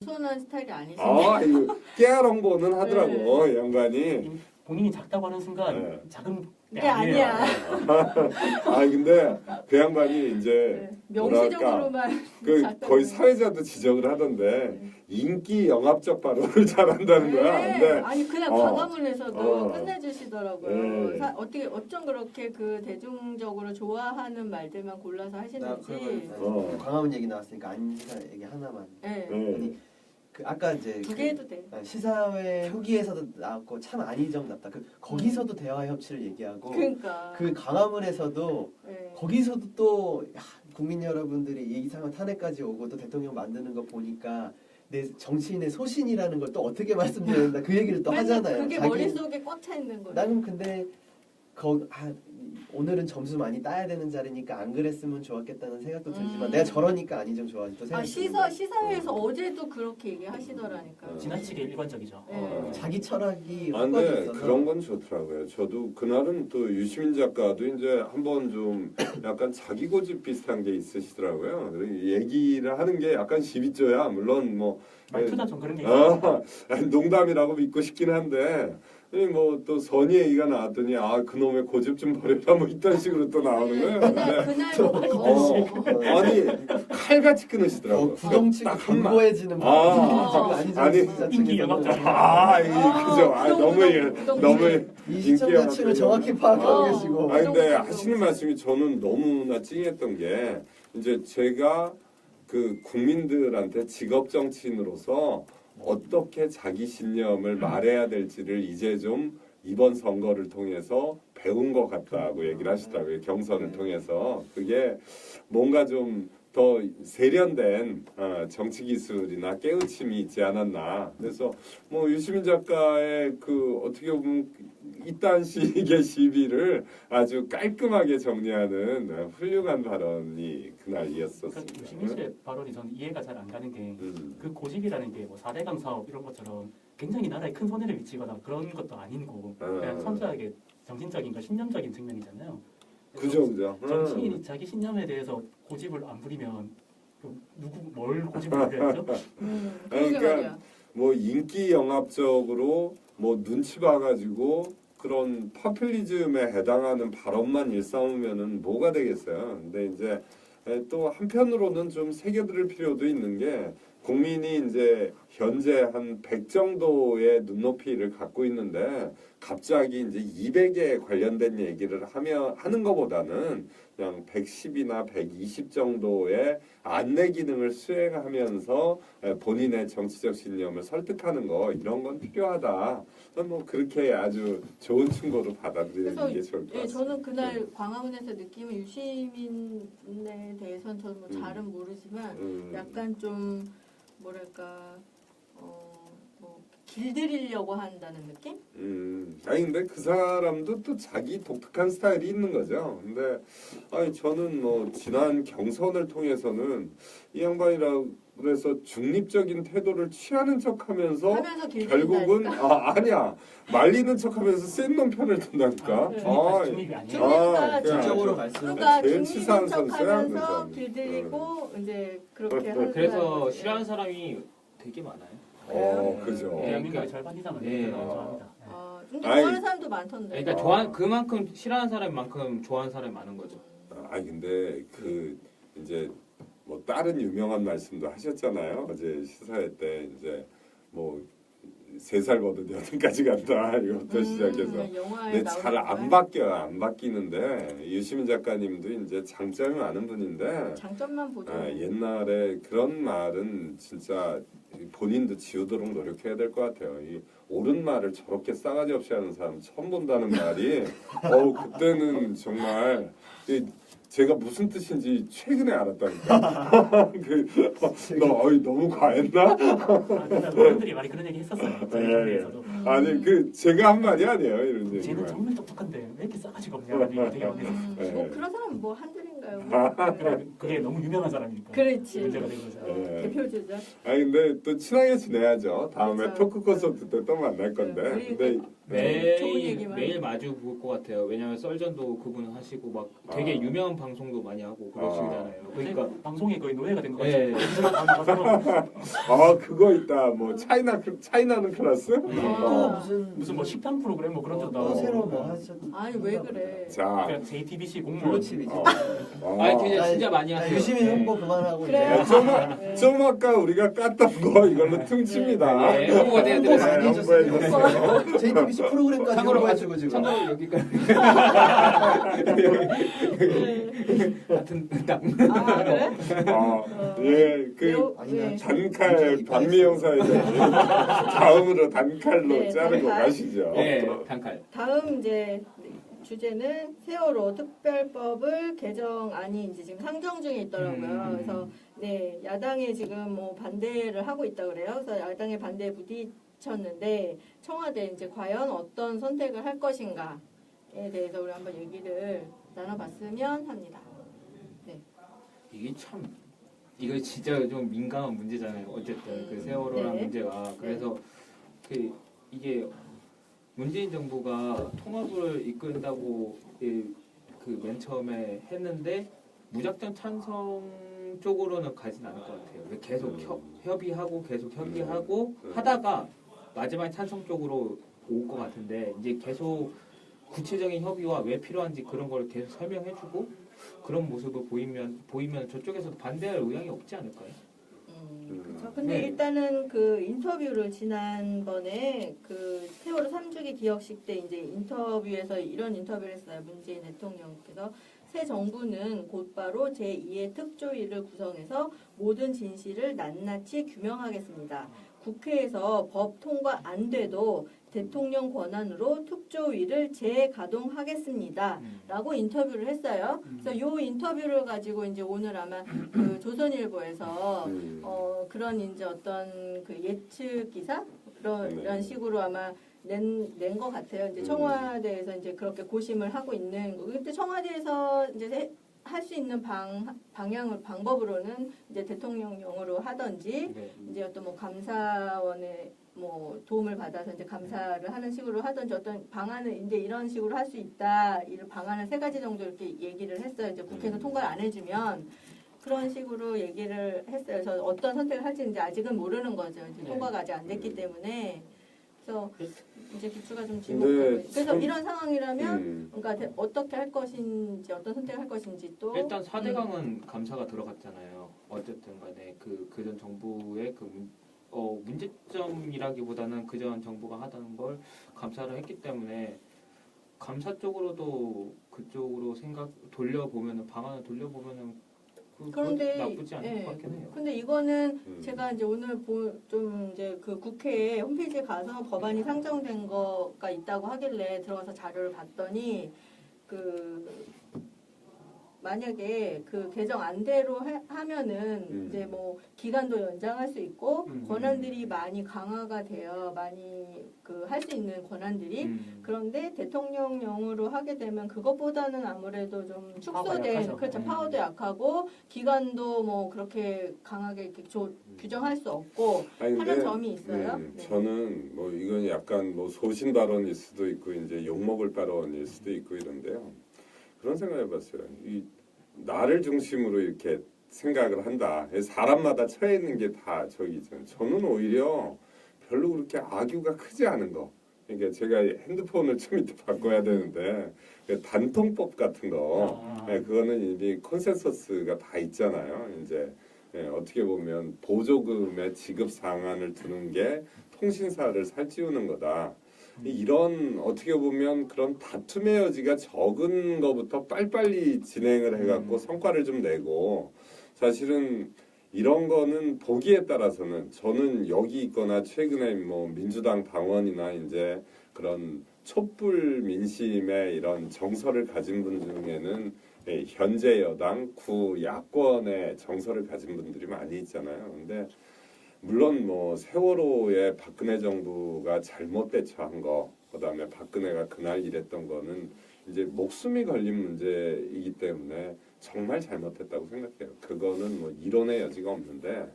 겸손한 스타일이 아니신데. 아, 이거 깨알 홍보는 하더라고, 네. 양반이. 본인이 작다고 하는 순간 네. 작은 게 그게 아니에요. 아니야. 아, 근데 그 양반이 이제 네. 명시적으로만 그 작다고 거의 해요. 사회자도 지적을 하던데 인기 영합적 발언을 잘한다는 거야. 네. 근데 아니 그냥 어. 광화문에서도 어. 끝내주시더라고요. 네. 어떻게 어쩜 그렇게 그 대중적으로 좋아하는 말들만 골라서 나 하시는지. 그러면 광화문 얘기 나왔으니까 안시사 얘기 하나만. 네. 네. 아니 그 아까 이제 두 개 해도 돼. 시사회 후기에서도 나왔고 참 안희정답다. 그 거기서도 대화 협치를 얘기하고 그러니까. 그 광화문에서도 네. 거기서도 또 야, 국민 여러분들이 이상한 탄핵까지 오고 또 대통령 만드는 거 보니까 내 정치인의 소신이라는 걸 또 어떻게 말씀드려야 된다 그 얘기를 또 맨날 하잖아요. 그게 머릿속에 꽉 차 있는 거예요. 나는 근데 오늘은 점수 많이 따야 되는 자리니까 안 그랬으면 좋았겠다는 생각도 들지만 내가 저러니까 안희정 좋아하지 또 생각. 시사회에서 어제도 그렇게 얘기하시더라니까요. 지나치게 일관적이죠. 네. 자기 철학이 아, 확고하게 근데 있어서 그런 건 좋더라고요. 저도 그날은 또 유시민 작가도 이제 한번 좀 약간 자기 고집 비슷한 게 있으시더라고요. 그리고 얘기를 하는 게 약간 시비조야. 물론 뭐 말투다 좀 그런 게 있어요. 농담이라고 믿고 싶긴 한데 뭐 또 선의 얘기가 나왔더니 아 그놈의 고집 좀 버려라 뭐 이딴 식으로 또 나오는 거예요. 근데 그날 아니 칼같이 끊으시더라고요. 부동층이 딱 한 마- 분고해지는 아니, 인기 영합적인 그죠. 너무 이 인기 시청자층을 영합적인 정확히 파악하고 어. 계시고 아 근데 하시는 말씀이 저는 너무나 찡했던 게 이제 제가 그 국민들한테 직업 정치인으로서 어떻게 자기 신념을 말해야 될지를 이제 좀 이번 선거를 통해서 배운 것 같다고 얘기를 하시더라고요. 경선을 통해서 그게 뭔가 좀 더 세련된 정치 기술이나 깨우침이 있지 않았나. 그래서 뭐 유시민 작가의 그 어떻게 보면 이딴 식의 시비를 아주 깔끔하게 정리하는 훌륭한 발언이 그날이었었습니다. 유시민 씨의 발언이 저는 이해가 잘 안 가는 게 그 음. 고집이라는 게 뭐 4대강 사업 이런 것처럼 굉장히 나라에 큰 손해를 미치거나 그런 것도 아니고 그냥 선수에게 정신적인과 신념적인 측면이잖아요. 그래서 그죠. 정치인이 자기 신념에 대해서 고집을 안 부리면 뭘 고집을 부려야죠? 그러게 그러니까 말이야. 뭐 인기 영합적으로 뭐 눈치 봐가지고 그런 퍼퓰리즘에 해당하는 발언만 일삼으면은 뭐가 되겠어요. 근데 이제 또 한편으로는 좀 새겨들을 필요도 있는 게 국민이 이제 현재 한 100 정도의 눈높이를 갖고 있는데 갑자기 이제 200에 관련된 얘기를 하는 것보다는 그냥 110이나 120 정도의 안내 기능을 수행하면서 본인의 정치적 신념을 설득하는 거 이런 건 필요하다. 뭐 그렇게 아주 좋은 충고로 받아들이는 게 좋을 것 예, 같습니다. 저는 그날 광화문에서 느끼면 유시민에 대해서는 저는 뭐 잘은 모르지만 약간 좀 뭐랄까 뭐 길들이려고 한다는 느낌? 아니 근데 그 사람도 또 자기 독특한 스타일이 있는 거죠. 근데 아니 저는 뭐 지난 경선을 통해서는 이 양반이라고 그래서 중립적인 태도를 취하는 척하면서 하면서 결국은 아니야 말리는 척하면서 센 놈 편을 든다니까. 중립이 아니에요. 중립과 지적으로 갈수록 그러니까 제일 중립인 치사한 선수야, 그 척하면서 사람은. 길들이고 이제 그렇게 하는 그래서 싫어하는 사람이 되게 많아요. 그죠. 대한민국의 그러니까- 절반 이상은 네. 좋아합니다. 근데 아이, 좋아하는 사람도 많던데. 그러니까 그만큼 싫어하는 사람만큼 좋아하는 사람이 많은 거죠. 아니 근데 그 이제 뭐 다른 유명한 말씀도 하셨잖아요. 어제 시사회 때 이제 뭐 3살 거든 8까지 간다 이것부터 시작해서. 영화에 근데 잘 안 바뀌어요. 안 바뀌는데 유시민 작가님도 이제 장점이 많은 분인데 장점만 보죠. 옛날에 그런 말은 진짜 본인도 지우도록 노력해야 될 것 같아요. 이 옳은 말을 저렇게 싸가지 없이 하는 사람 처음 본다는 말이 그때는 정말 제가 무슨 뜻인지 최근에 알았다니까. 너무 과했나? 어른들이 많이 그런 얘기 했었어요. 저희 교회에서도. 아니 제가 한 말이 아니에요 이런 얘기. 쟤는 정말 똑똑한데 왜 이렇게 싸가지가 없냐 얘기 되게 많이 했었어요. 뭐 그런 사람 뭐 한둘인가요? 그게 너무 유명한 사람이니까. 그렇지. 문제가 된 거죠. 대표주자. 아니 근데 또 친하게 지내야죠. 다음에 그렇죠. 토크 콘서트 때 또 만날 건데. 우리 근데 좋은 얘기만. 매일 마주 볼 것 같아요. 왜냐면 썰전도 그분 하시고 막 되게 유명한 방송도 많이 하고 그러시잖아요. 그러니까 방송이 거의 노예가 된 것 네. 같아요. 아 그거 있다. 뭐 차이나는 클래스? 또 아. 무슨 뭐 식단 프로그램 뭐 그런 데도 또 나오고. 새로 뭐 하셨. 아니 왜 그래? 자, 그냥 JTBC 공무원. 블루칩이지. 아니 그냥 진짜 많이 하세요. 유시민 네. 홍보 그만하고 그래. 이제 네. 좀 아까 우리가 깠던 거 이걸로 퉁칩니다. 네, 홍보가 돼야 홍보 돼요. 많이 홍보해 해줬어요. 주세요. JTBC 프로그램까지 참고로 홍보해주고 지금. 참고로 여기까지 같은 땅. 아 그래? 예, 그 매우- 아니나 네. 단칼 박미영 사회자님 다음으로 단칼로 네, 자르고 단칼. 가시죠. 네, 단칼. 다음 이제 주제는 세월호 특별법을 개정안이 이제 지금 상정 중에 있더라고요. 그래서 네 야당에 지금 뭐 반대를 하고 있다 그래요. 그래서 야당의 반대에 부딪혔는데 청와대 이제 과연 어떤 선택을 할 것인가에 대해서 우리 한번 얘기를 나눠봤으면 합니다. 이게 참 이거 진짜 좀 민감한 문제잖아요. 어쨌든 그 세월호란 네. 문제가 그래서 이게 문재인 정부가 통합을 이끈다고 그 맨 처음에 했는데 무작정 찬성 쪽으로는 가진 않을 것 같아요. 계속 협의하고 계속 협의하고 하다가 마지막에 찬성 쪽으로 올 것 같은데 이제 계속 구체적인 협의와 왜 필요한지 그런 걸 계속 설명해주고 그런 모습을 보이면 저쪽에서도 반대할 의향이 없지 않을까요? 그렇죠. 근데 네. 일단은 그 인터뷰를 지난번에 그 세월호 3주기 기억식 때 이제 인터뷰에서 이런 인터뷰를 했어요. 문재인 대통령께서 새 정부는 곧바로 제2의 특조위를 구성해서 모든 진실을 낱낱이 규명하겠습니다. 국회에서 법 통과 안 돼도 대통령 권한으로 특조위를 재가동하겠습니다. 라고 인터뷰를 했어요. 그래서 이 인터뷰를 가지고 이제 오늘 아마 그 조선일보에서 그런 이제 어떤 그 예측 기사 그런 식으로 아마 낸 것 같아요. 이제 청와대에서 이제 그렇게 고심을 하고 있는 거. 근데 청와대에서 이제 할 수 있는 방법으로는 이제 대통령령으로 하든지 네. 이제 어떤 뭐 감사원의 뭐 도움을 받아서 이제 감사를 하는 식으로 하든지 어떤 방안을 이제 이런 식으로 할 수 있다. 이런 방안을 3가지 정도 이렇게 얘기를 했어요. 이제 국회에서 통과를 안 해주면 그런 식으로 얘기를 했어요. 그래서 어떤 선택을 할지 이제 아직은 모르는 거죠. 이제 네. 통과가 아직 안 됐기 때문에 그래서 이제 기추가 좀 근데 지목되고 그래서 참- 이런 상황이라면 그러니까 어떻게 할 것인지 어떤 선택을 할 것인지 또 일단 4대강은 감사가 들어갔잖아요. 어쨌든 간에 그전 정부의 문제점이라기보다는 그전 정부가 하던 걸 감사를 했기 때문에 감사 쪽으로도 그쪽으로 방안을 돌려보면은 그런데 나쁘지 않을 예. 것 같긴 해요. 근데 이거는 제가 이제 오늘 좀 이제 그 국회 홈페이지에 가서 법안이 상정된 거가 있다고 하길래 들어가서 자료를 봤더니 그 만약에 그 개정 안대로 하면은 이제 뭐 기간도 연장할 수 있고 권한들이 많이 강화가 돼요. 많이 그 할 수 있는 권한들이 그런데 대통령령으로 하게 되면 그것보다는 아무래도 좀 파워가 축소된 약하죠. 그렇죠. 파워도 약하고 기간도 뭐 그렇게 강하게 이렇게 규정할 수 없고 아니, 하는 점이 있어요. 네. 저는 뭐 이건 약간 뭐 소신 발언일 수도 있고 이제 욕먹을 발언일 수도 있고 이런데요. 그런 생각해봤어요. 이 나를 중심으로 이렇게 생각을 한다. 사람마다 처해 있는 게 다 저기죠. 저는 오히려 별로 그렇게 악유가 크지 않은 거. 그러니까 제가 핸드폰을 좀 이따 바꿔야 되는데 그 단통법 같은 거, 그거는 이제 컨센서스가 다 있잖아요. 이제 어떻게 보면 보조금의 지급 상한을 두는 게 통신사를 살찌우는 거다. 이런 어떻게 보면 그런 다툼의 여지가 적은 거부터 빨리빨리 진행을 해갖고 성과를 좀 내고 사실은 이런 거는 보기에 따라서는 저는 여기 있거나 최근에 뭐 민주당 당원이나 이제 그런 촛불 민심의 이런 정서를 가진 분 중에는 현재 여당 구 야권의 정서를 가진 분들이 많이 있잖아요. 근데 물론 뭐 세월호에 박근혜 정부가 잘못 대처한 거, 그다음에 박근혜가 그날 일했던 거는 이제 목숨이 걸린 문제이기 때문에 정말 잘못했다고 생각해요. 그거는 뭐 이론의 여지가 없는데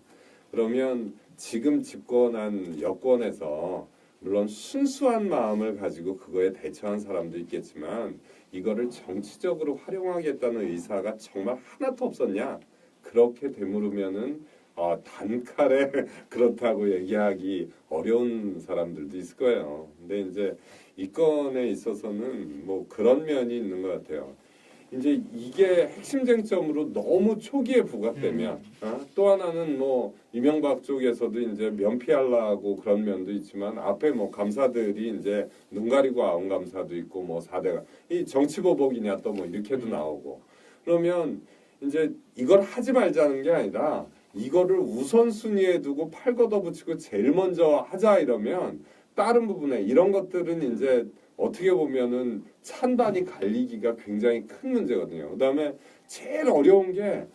그러면 지금 집권한 여권에서 물론 순수한 마음을 가지고 그거에 대처한 사람도 있겠지만 이거를 정치적으로 활용하겠다는 의사가 정말 하나도 없었냐? 그렇게 되물으면은 단칼에 그렇다고 얘기하기 어려운 사람들도 있을 거예요. 근데 이제 이 건에 있어서는 뭐 그런 면이 있는 것 같아요. 이제 이게 핵심 쟁점으로 너무 초기에 부각되면 또 하나는 뭐 이명박 쪽에서도 이제 면피하려고 그런 면도 있지만 앞에 뭐 감사들이 이제 눈 가리고 아웅 감사도 있고 뭐 4대가 이 정치보복이냐 또 뭐 이렇게도 나오고 그러면 이제 이걸 하지 말자는 게 아니라 이거를 우선순위에 두고 팔 걷어붙이고 제일 먼저 하자 이러면 다른 부분에 이런 것들은 이제 어떻게 보면은 찬반이 갈리기가 굉장히 큰 문제거든요. 그다음에 제일 어려운 게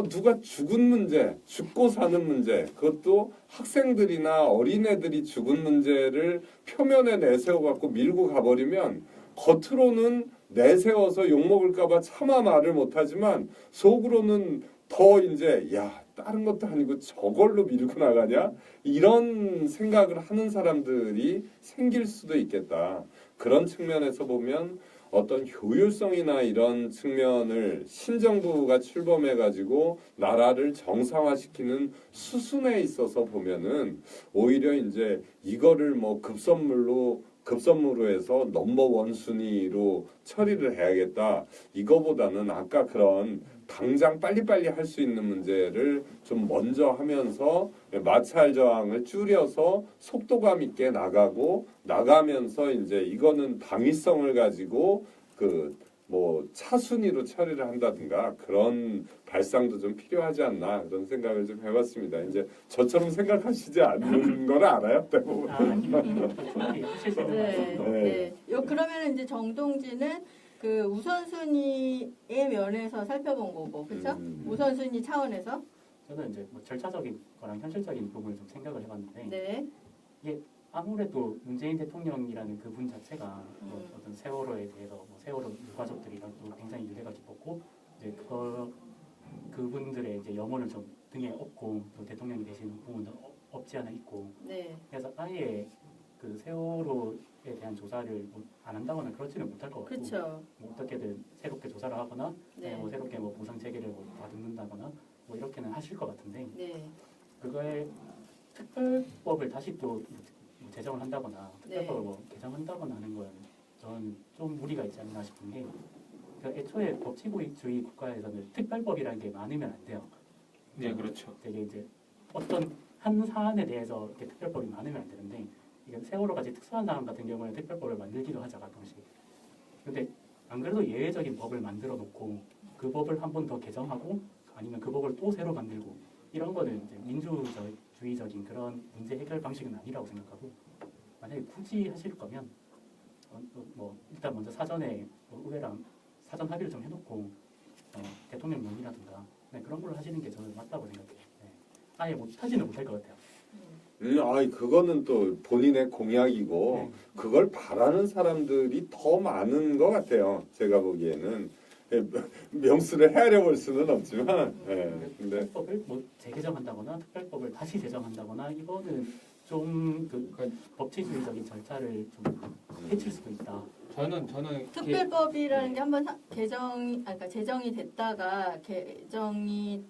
누가 죽은 문제, 죽고 사는 문제, 그것도 학생들이나 어린애들이 죽은 문제를 표면에 내세워 갖고 밀고 가버리면 겉으로는 내세워서 욕먹을까봐 차마 말을 못하지만 속으로는 더 이제 야 다른 것도 아니고 저걸로 밀고 나가냐 이런 생각을 하는 사람들이 생길 수도 있겠다. 그런 측면에서 보면 어떤 효율성이나 이런 측면을 신정부가 출범해가지고 나라를 정상화시키는 수순에 있어서 보면은 오히려 이제 이거를 뭐 급선무로 해서 넘버원 순위로 처리를 해야겠다. 이거보다는 아까 그런 당장 빨리빨리 할 수 있는 문제를 좀 먼저 하면서 마찰 저항을 줄여서 속도감 있게 나가면서 이제 이거는 당위성을 가지고 그 뭐 차순위로 처리를 한다든가 그런 발상도 좀 필요하지 않나 그런 생각을 좀 해봤습니다. 이제 저처럼 생각하시지 않는 걸 알아요, 대부분. 하실 수 있는 말씀도 네. 그러면 이제 정동진은 그 우선순위의 면에서 살펴본 거고, 그렇죠? 우선순위 차원에서. 저는 이제 뭐 절차적인 거랑 현실적인 부분을 좀 생각을 해봤는데 네. 아무래도 문재인 대통령이라는 그분 자체가 뭐 어떤 세월호에 대해서 뭐 세월호 유가족들이랑 또 굉장히 유대가 깊었고 이제 그분들의 이제 염원을 좀 등에 업고 또 대통령이 되시는 부분도 없지 않아 있고 네. 그래서 아예 그 세월호에 대한 조사를 뭐 안 한다거나 그렇지는 못할 것 같고 그렇죠. 뭐 어떻게든 새롭게 조사를 하거나 네. 뭐 새롭게 뭐 보상 체계를 뭐 다듬는다거나 뭐 이렇게는 하실 것 같은데 네. 그거에 특별법을 다시 또 제정을 한다거나 네. 특별법을 뭐 개정한다거나 하는 건 저는 좀 무리가 있지 않나 싶은 게 그러니까 애초에 법치주의 국가에서는 특별법이라는 게 많으면 안 돼요. 네, 그렇죠. 되게 이제 어떤 한 사안에 대해서 이렇게 특별법이 많으면 안 되는데 이게 세월호 같이 특수한 사람 같은 경우에는 특별법을 만들기도 하죠 가끔씩. 근데 안 그래도 예외적인 법을 만들어 놓고 그 법을 한 번 더 개정하고 아니면 그 법을 또 새로 만들고 이런 거는 이제 민주주의적인 그런 문제 해결 방식은 아니라고 생각하고 만약에 굳이 하실 거면 뭐 일단 먼저 사전에 뭐 의회랑 사전 합의를 좀 해놓고 대통령령이라든가 그런 걸로 하시는 게 저는 맞다고 생각해요. 네. 아예 하지는 못할 것 같아요. 그거는 또 본인의 공약이고 네. 그걸 바라는 사람들이 더 많은 것 같아요. 제가 보기에는 명수를 헤아려 볼 수는 없지만, 근데 특별법을 뭐 재개정한다거나 특별법을 다시 제정한다거나 이거는 좀 그 법치주의적인 절차를 좀 해칠 수도 있다. 저는 특별법이라는 게 한번 그러니까 제정이 됐다가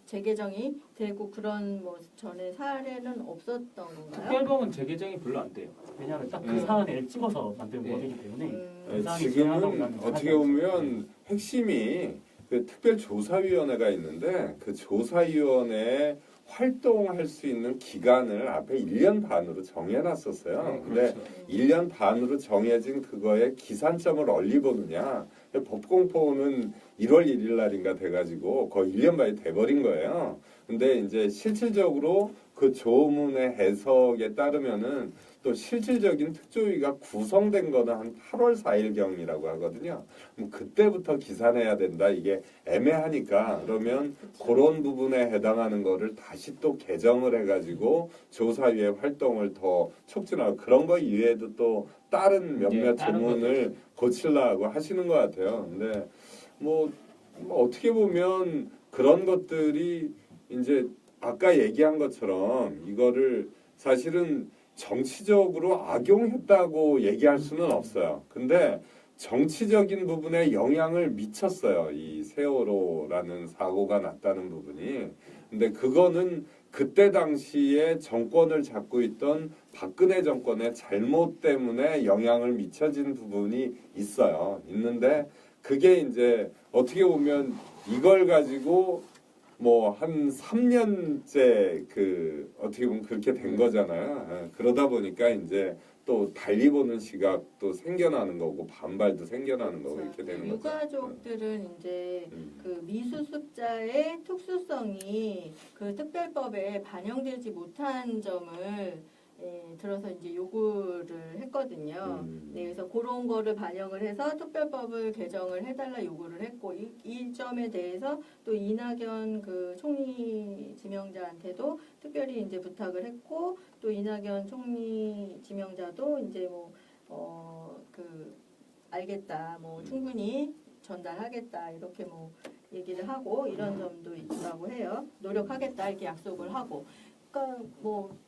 재개정이 되고 그런 뭐 전에 사례는 없었던 건가요? 특별법은 재개정이 별로 안 돼요. 왜냐하면 딱 그 사안을 찍어서 만든 법이기 때문에 그 사안이 지금은 제한하고 어떻게 보면 핵심이 그 특별조사위원회가 있는데 그 조사위원회 활동할 수 있는 기간을 앞에 1년 반으로 정해놨었어요. 근데 그렇죠. 1년 반으로 정해진 그거에 기산점을 얼리 보느냐. 법공포는 1월 1일 날인가 돼가지고 거의 1년 반이 돼버린 거예요. 근데 이제 실질적으로 그 조문의 해석에 따르면은 또 실질적인 특조위가 구성된 거는 한 8월 4일경이라고 하거든요. 그럼 그때부터 기산해야 된다. 이게 애매하니까 그러면 그런 부분에 해당하는 거를 다시 또 개정을 해가지고 조사위의 활동을 더 촉진하고 그런 거 이외에도 또 다른 몇몇 다른 조문을 고치려고 하시는 것 같아요. 근데 뭐 어떻게 보면 그런 것들이 이제 아까 얘기한 것처럼 이거를 사실은 정치적으로 악용했다고 얘기할 수는 없어요. 근데 정치적인 부분에 영향을 미쳤어요. 이 세월호라는 사고가 났다는 부분이. 근데 그거는 그때 당시에 정권을 잡고 있던 박근혜 정권의 잘못 때문에 영향을 미쳐진 부분이 있어요. 있는데 그게 이제 어떻게 보면 이걸 가지고 뭐 한 3년째 그 어떻게 보면 그렇게 된 거잖아요. 그러다 보니까 이제 또 달리 보는 시각도 생겨나는 거고 반발도 생겨나는 거고 이렇게 되는 거죠. 유가족들은 이제 음. 그 미수습자의 특수성이 그 특별법에 반영되지 못한 점을 들어서 이제 요구를 했거든요. 네, 그래서 그런 거를 반영을 해서 특별법을 개정을 해달라 요구를 했고 이 점에 대해서 또 이낙연 그 총리 지명자한테도 특별히 이제 부탁을 했고 또 이낙연 총리 지명자도 이제 그 알겠다, 충분히 전달하겠다 이렇게 얘기를 하고 이런 점도 있다고 해요. 노력하겠다 이렇게 약속을 하고. 그러니까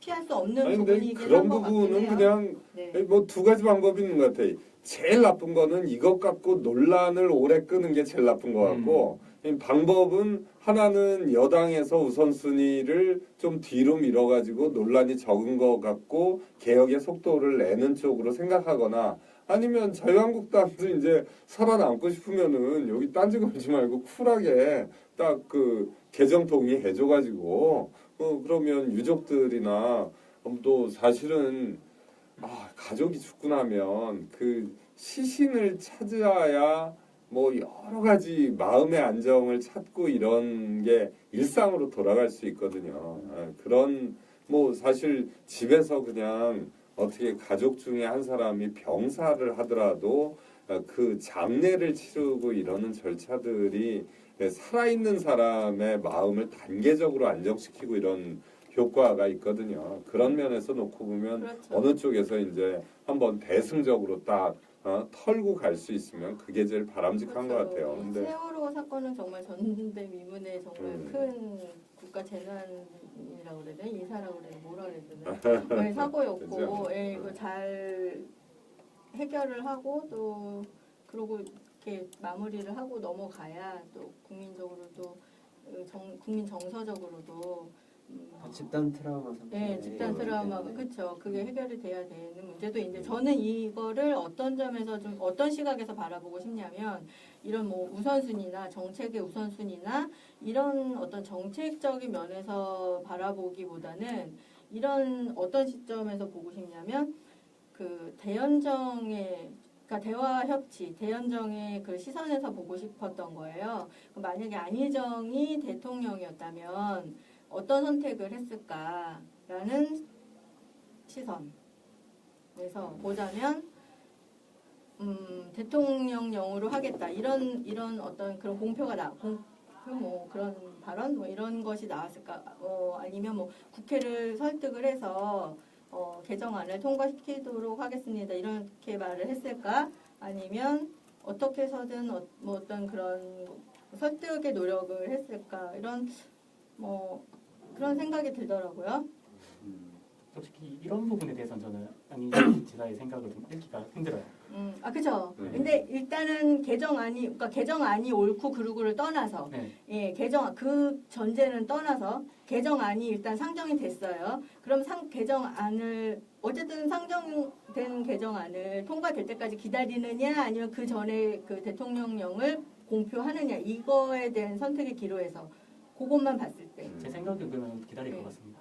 피할 수 없는 아니 근데 부분이긴 그런 한 것 같긴 부분은 해요. 그냥 네. 뭐 두 가지 방법이 있는 것 같아요. 제일 나쁜 거는 이것 갖고 논란을 오래 끄는 게 제일 나쁜 것 같고 방법은 하나는 여당에서 우선순위를 좀 뒤로 밀어가지고 논란이 적은 것 같고 개혁의 속도를 내는 쪽으로 생각하거나 아니면 자유한국당도 이제 살아남고 싶으면은 여기 딴지 걸지 말고 쿨하게 딱 그 개정 동의해줘가지고 그러면 유족들이나 또 사실은 가족이 죽고 나면 그 시신을 찾아야 뭐 여러 가지 마음의 안정을 찾고 이런 게 일상으로 돌아갈 수 있거든요. 그런 뭐 사실 집에서 그냥 어떻게 가족 중에 한 사람이 병사를 하더라도 그 장례를 치르고 이러는 절차들이 살아있는 사람의 마음을 단계적으로 안정시키고 이런 효과가 있거든요. 그런 면에서 놓고 보면 그렇죠. 어느 쪽에서 이제 한번 대승적으로 딱 털고 갈 수 있으면 그게 제일 바람직한 것 같아요. 이 근데 세월호 사건은 정말 전대미문의 정말 큰 국가 재난이라고 그래야 되나? 이사라고 그래야 되나? 뭐라 그래야 되나? 사고였고 그죠? 이거 잘 해결을 하고 또 그러고 이렇게 마무리를 하고 넘어가야 또 국민적으로도 국민 정서적으로도 집단 트라우마 상태. 네, 집단 트라우마가 그렇죠. 그게 해결이 돼야 되는 문제도 있는데 저는 이거를 어떤 점에서 좀 어떤 시각에서 바라보고 싶냐면 이런 우선순위나 정책의 우선순위나 이런 어떤 정책적인 면에서 바라보기보다는 이런 어떤 시점에서 보고 싶냐면 그 대연정의 그러니까 대화 협치, 대연정의 그 시선에서 보고 싶었던 거예요. 만약에 안희정이 대통령이었다면 어떤 선택을 했을까라는 시선에서 보자면 대통령령으로 하겠다 이런 어떤 그런 공표가 그런 발언 이런 것이 나왔을까 아니면 국회를 설득을 해서 개정안을 통과시키도록 하겠습니다 이렇게 말을 했을까 아니면 어떻게 해서든 어떤 그런 설득의 노력을 했을까 이런 그런 생각이 들더라고요. 솔직히 이런 부분에 대해서는 저는 안희정 지사의 생각을 좀 읽기가 힘들어요. 그렇죠. 근데 일단은 개정안이 옳고 그르고를 떠나서 네. 그 전제는 떠나서 개정안이 일단 상정이 됐어요. 그럼 개정안을 어쨌든 상정된 개정안을 통과될 때까지 기다리느냐 아니면 그 전에 그 대통령령을 공표하느냐 이거에 대한 선택의 기로에서 그것만 봤을 때. 제 생각은 그러면 기다릴 것 같습니다.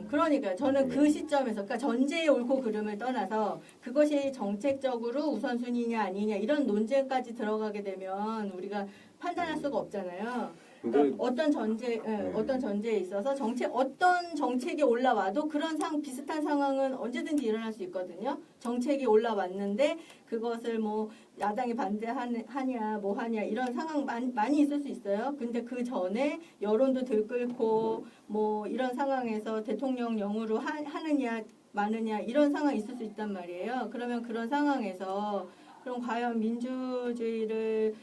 그러니까 저는 그 시점에서 그러니까 전제의 옳고 그름을 떠나서 그것이 정책적으로 우선순위냐 아니냐 이런 논쟁까지 들어가게 되면 우리가 판단할 수가 없잖아요. 그러니까 어떤 전제에 있어서 어떤 정책이 올라와도 그런 비슷한 상황은 언제든지 일어날 수 있거든요. 정책이 올라왔는데 그것을 야당이 반대하냐 하냐 이런 상황 많이 있을 수 있어요. 근데 그 전에 여론도 들끓고 이런 상황에서 대통령령으로 하느냐 마느냐 이런 상황이 있을 수 있단 말이에요. 그러면 그런 상황에서 그럼 과연 민주주의를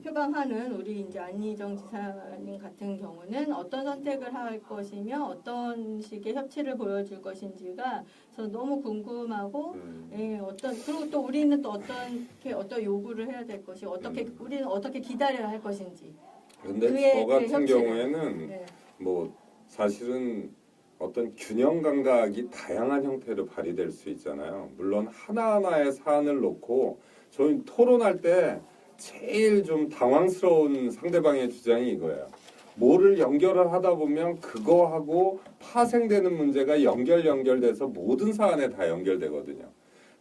표방하는 우리 이제 안희정 지사님 같은 경우는 어떤 선택을 할 것이며 어떤 식의 협치를 보여줄 것인지가 저는 너무 궁금하고 예, 그리고 또 우리는 또 어떤 요구를 해야 될 것이 우리는 어떻게 기다려야 할 것인지. 근데 그의 저 같은 협치를. 경우에는 네. 뭐 사실은 어떤 균형 감각이 다양한 형태로 발휘될 수 있잖아요. 물론 하나하나의 사안을 놓고 저희 토론할 때 제일 좀 당황스러운 상대방의 주장이 이거예요. 뭐를 연결을 하다 보면 그거하고 파생되는 문제가 연결돼서 모든 사안에 다 연결되거든요.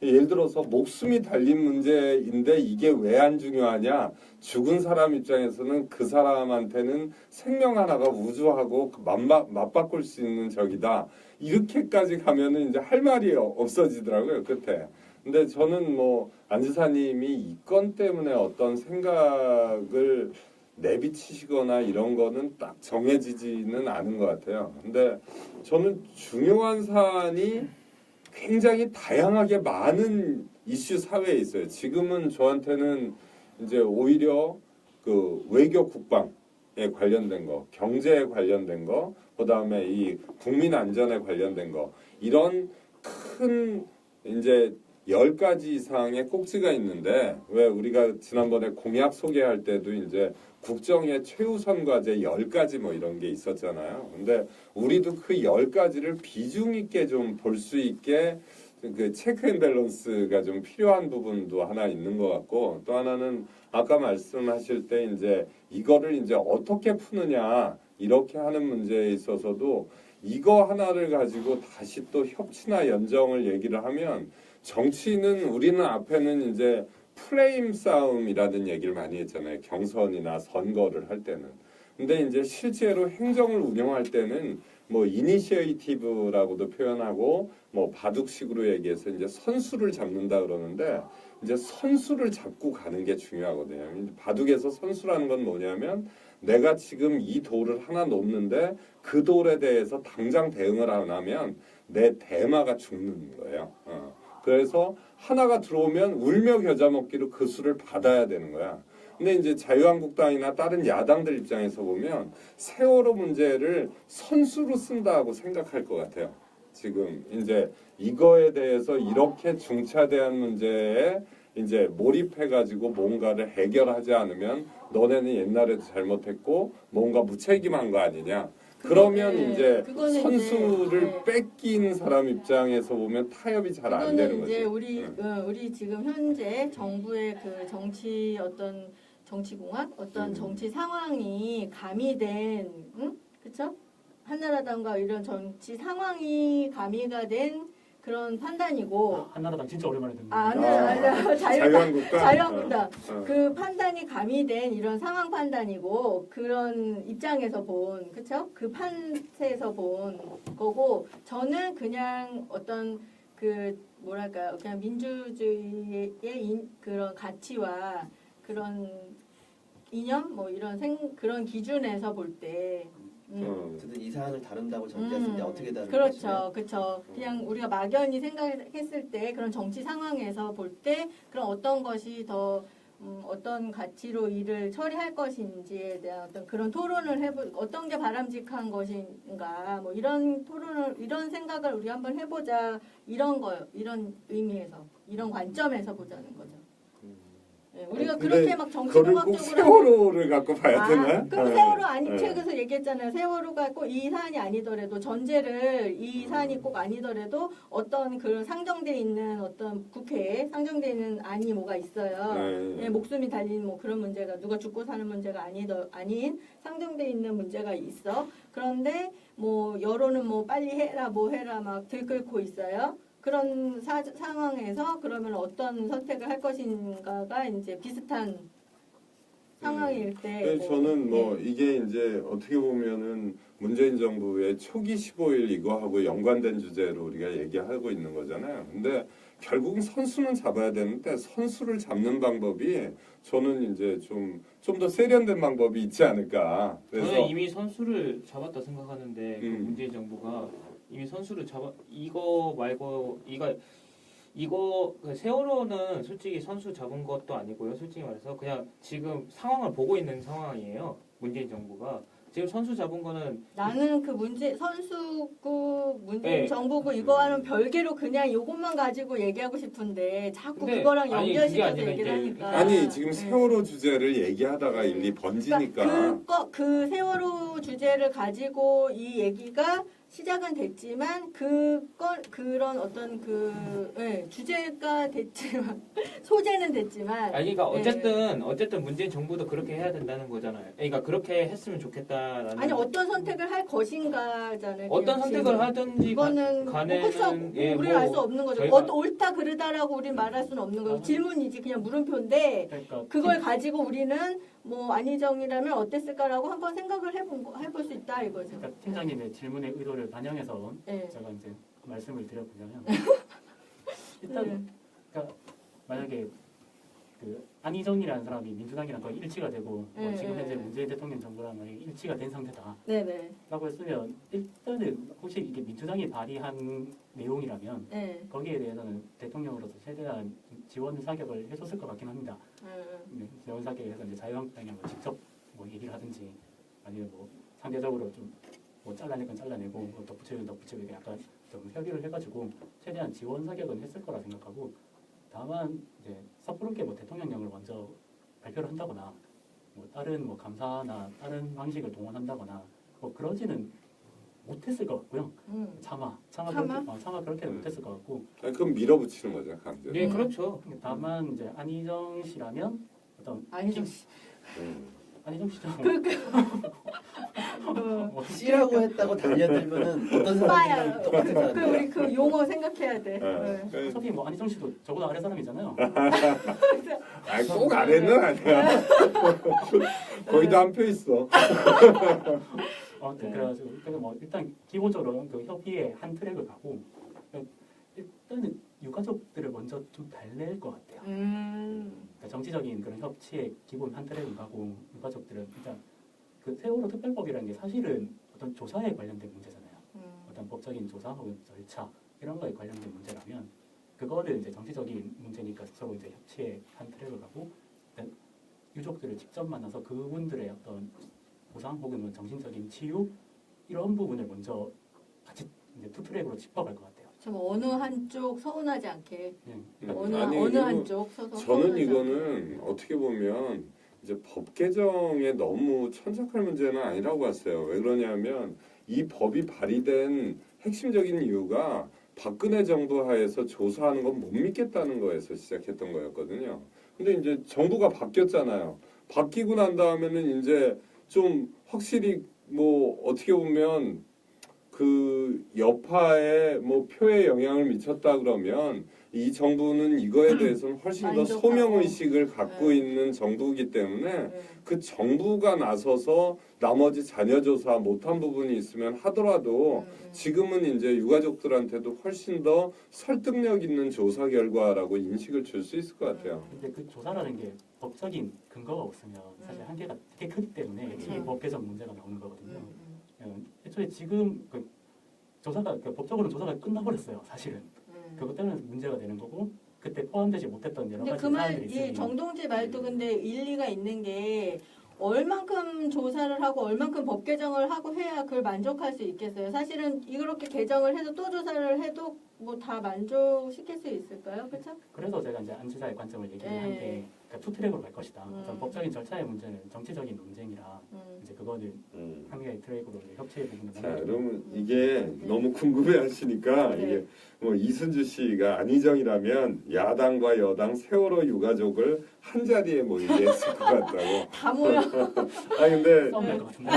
예를 들어서 목숨이 달린 문제인데 이게 왜 안 중요하냐? 죽은 사람 입장에서는 그 사람한테는 생명 하나가 우주하고 맞바꿀 수 있는 적이다. 이렇게까지 가면은 이제 할 말이 없어지더라고요, 끝에. 근데 저는 뭐 안 지사님이 이 건 때문에 어떤 생각을 내비치시거나 이런 거는 딱 정해지지는 않은 것 같아요. 근데 저는 중요한 사안이 굉장히 다양하게 많은 이슈 사회에 있어요. 지금은 저한테는 이제 오히려 그 외교 국방에 관련된 거, 경제에 관련된 거, 그다음에 이 국민 안전에 관련된 거 이런 큰 이제 10가지 이상의 꼭지가 있는데 왜 우리가 지난번에 공약 소개할 때도 이제 국정의 최우선 과제 10가지 뭐 이런 게 있었잖아요. 근데 우리도 그 10가지를 비중 있게 좀 볼 수 있게 그 체크 앤 밸런스가 좀 필요한 부분도 하나 있는 것 같고 또 하나는 아까 말씀하실 때 이제 이거를 이제 어떻게 푸느냐 이렇게 하는 문제에 있어서도 이거 하나를 가지고 다시 또 협치나 연정을 얘기를 하면 정치는 우리는 앞에는 이제 프레임 싸움이라는 얘기를 많이 했잖아요. 경선이나 선거를 할 때는. 근데 이제 실제로 행정을 운영할 때는 뭐 이니시에이티브라고도 표현하고 뭐 바둑식으로 얘기해서 이제 선수를 잡는다 그러는데 이제 선수를 잡고 가는 게 중요하거든요. 바둑에서 선수라는 건 뭐냐면 내가 지금 이 돌을 하나 놓는데 그 돌에 대해서 당장 대응을 안 하면 내 대마가 죽는 거예요. 그래서 하나가 들어오면 울며 겨자 먹기로 그 수를 받아야 되는 거야. 근데 이제 자유한국당이나 다른 야당들 입장에서 보면 세월호 문제를 선수로 쓴다고 생각할 것 같아요. 지금 이제 이거에 대해서 이렇게 중차대한 문제에 이제 몰입해가지고 뭔가를 해결하지 않으면 너네는 옛날에도 잘못했고 뭔가 무책임한 거 아니냐. 그러면 네, 이제 그거는 선수를 이제, 네. 뺏긴 사람 입장에서 보면 타협이 잘 안 되는 그거는 거지. 이제 우리 지금 현재 정부의 그 정치공학 어떤 정치 상황이 가미된 그쵸? 한나라당과 이런 정치 상황이 가미가 된 그런 판단이고 한나라당 진짜 오랜만에 듣는 자유한국당? 자유한국당 그 판단이 가미된 이런 상황 판단이고 그런 입장에서 본 그쵸? 그 판세에서 본 거고 저는 그냥 어떤 그 뭐랄까요 그냥 민주주의의 그런 가치와 그런 이념 뭐 이런 그런 기준에서 볼 때 어쨌든 이 사안을 다룬다고 전제했을 때 어떻게 다룰 것이냐. 그렇죠. 그냥 우리가 막연히 생각했을 때 그런 정치 상황에서 볼 때 그런 어떤 것이 더 어떤 가치로 일을 처리할 것인지에 대한 어떤 그런 토론을 어떤 게 바람직한 것인가 뭐 이런 토론을 이런 생각을 우리 한번 해보자 이런 의미에서 이런 관점에서 보자는 거죠. 네, 우리가 그렇게 막 그거를 꼭 정치공학적으로 세월호를 갖고 봐야 되나? 그럼 세월호 아니 책에서 얘기했잖아요. 세월호가 꼭 이 사안이 아니더라도 전제를 이 사안이 꼭 아니더라도 어떤 그런 상정돼 있는 어떤 국회에 상정돼 있는 안이 뭐가 있어요. 네, 목숨이 달린 뭐 그런 문제가 누가 죽고 사는 문제가 아닌 상정돼 있는 문제가 있어. 그런데 뭐 여론은 뭐 빨리 해라 뭐 해라 막 들끓고 있어요. 그런 상황에서 그러면 어떤 선택을 할 것인가가 이제 비슷한 상황일 때 저는 뭐 이게 이제 어떻게 보면은 문재인 정부의 초기 15일 이거하고 연관된 주제로 우리가 얘기하고 있는 거잖아요. 근데 결국은 선수는 잡아야 되는데 선수를 잡는 방법이 저는 이제 좀 더 세련된 방법이 있지 않을까. 그래서 저는 이미 선수를 잡았다 생각하는데 그 문재인 정부가 이미 선수를 이거 말고 이거 세월호는 솔직히 선수 잡은 것도 아니고요. 솔직히 말해서 그냥 지금 상황을 보고 있는 상황이에요. 문재인 정부가 지금 선수 잡은 거는 나는 그 선수국, 문재인 네. 정부국 이거와는 별개로 그냥 이것만 가지고 얘기하고 싶은데 자꾸 근데 그거랑 아니, 연결시켜서 그게 아니라 얘기를 이제 하니까. 아니 지금 네. 세월호 주제를 얘기하다가 일리 번지니까 그러니까 그 세월호 주제를 가지고 이 얘기가 시작은 됐지만 그런 어떤 주제가 됐지만 소재는 됐지만 아니 그러니까 네. 어쨌든 문재인 정부도 그렇게 해야 된다는 거잖아요. 그러니까 그렇게 했으면 좋겠다라는 아니 어떤 선택을 할 것인가잖아요. 어떤 선택을 하든지 이거는 간에는 예, 우리는 알 수 없는 거죠. 저희가- 옳다 그르다라고 우리는 말할 수는 없는 거고 질문이지 그냥 물음표인데 그러니까 그걸 가지고 우리는 뭐 안희정이라면 어땠을까라고 한번 생각을 해볼 수 있다 이거죠. 그러니까 팀장님의 질문의 의도를 반영해서 네. 제가 이제 말씀을 드려보자면 네. 일단 그러니까 만약에 그 안희정이라는 사람이 민주당이랑 거의 일치가 되고 뭐 지금 현재 문재인 대통령 정부랑 만약에 일치가 된 상태다라고 네네. 했으면 일단은 혹시 이게 민주당이 발의한 내용이라면 네. 거기에 대해서는 대통령으로서 최대한 지원 사격을 해줬을 것 같긴 합니다. 네, 지원 사격에서 이제 자유한국당이 뭐 직접 뭐 얘기를 하든지 아니면 뭐 상대적으로 좀 뭐 잘라낼 건 잘라내고 뭐 덧붙이면 덧붙이고 약간 좀 협의를 해가지고 최대한 지원 사격은 했을 거라 생각하고 다만 이제 섣부르게 뭐 대통령령을 먼저 발표를 한다거나 뭐 다른 뭐 감사나 다른 방식을 동원한다거나 뭐 그러지는 못했을 것 같고요. 차마 그렇게는 못했을 것 같고. 아니, 그럼 밀어붙이는 거죠 강제. 예 그렇죠. 다만 이제 안희정 씨라면 어떤 안희정 씨. 안희정 씨죠. 그 C라고 했다고 달려들면은 어떤 빠야. 사람이랑 똑같은 사람. 그 우리 그 용어 생각해야 돼. 네. 어차피 뭐 안희정 씨도 저보다 아래 사람이잖아요. 아니 꼭 아래는 아니야. 거의 다 한 표 있어. 그래가지고 그래서 뭐 일단 기본적으로 그 협의의 한 트랙을 가고 일단은 유가족들을 먼저 좀 달랠 것 같아요. 그러니까 정치적인 그런 협치의 기본 한 트랙을 가고 유가족들은 일단 그 세월호 특별법이라는 게 사실은 어떤 조사에 관련된 문제잖아요. 어떤 법적인 조사 혹은 절차 이런 거에 관련된 문제라면 그거를 이제 정치적인 문제니까 서로 이제 협치의 한 트랙을 가고 유족들을 직접 만나서 그분들의 어떤 보상 혹은 뭐 정신적인 치유 이런 부분을 먼저 같이 이제 투 트랙으로 짚어갈 것 같아요. 참 어느 한쪽 서운하지 않게 어느 아니, 어느 그리고 한쪽 서서 저는 서운하지 이거는 어떻게 보면 이제 법 개정에 너무 천착할 문제는 아니라고 봤어요. 왜 그러냐면 이 법이 발의된 핵심적인 이유가 박근혜 정부 하에서 조사하는 건 못 믿겠다는 거에서 시작했던 거였거든요. 근데 이제 정부가 바뀌었잖아요. 바뀌고 난 다음에는 이제 좀 확실히 뭐 어떻게 보면 그 여파에 뭐 표에 영향을 미쳤다 그러면 이 정부는 이거에 대해서는 훨씬 더 만족하고. 소명 의식을 갖고 네. 있는 정부이기 때문에 네. 그 정부가 나서서 나머지 자녀 조사 못한 부분이 있으면 하더라도 지금은 이제 유가족들한테도 훨씬 더 설득력 있는 조사 결과라고 인식을 줄 수 있을 것 같아요. 근데 그 조사라는 게 법적인 근거가 없으면 사실 한계가 되게 크기 때문에 이 법 개정 문제가 나오는 거거든요. 애초에 지금 그 조사가 그 법적으로 조사가 끝나버렸어요. 사실은 그것 때문에 문제가 되는 거고 그때 포함되지 못했던 여러 근데 가지 그 말, 사안들이 이 있으니 정동재 말도 근데 일리가 있는 게 얼만큼 조사를 하고 얼만큼 법 개정을 하고 해야 그걸 만족할 수 있겠어요. 사실은 이렇게 개정을 해도 또 조사를 해도 뭐 다 만족시킬 수 있을까요? 그렇죠? 그래서 제가 이제 안 지사의 관점을 얘기를 네. 한 게 그러니까 투 트랙으로 갈 것이다. 어떤 법적인 절차의 문제는 정치적인 논쟁이라 이제 그거는 한 개의 트랙으로 이제 협치의 부분을 자, 만들고 여러분 이게 너무 궁금해하시니까 네. 이게 뭐 이순주 씨가 안희정이라면 야당과 여당 세월호 유가족을 한 자리에 모이게 했을 것 같다고. 다 모여. 아 근데 싸움 날 것 같은데.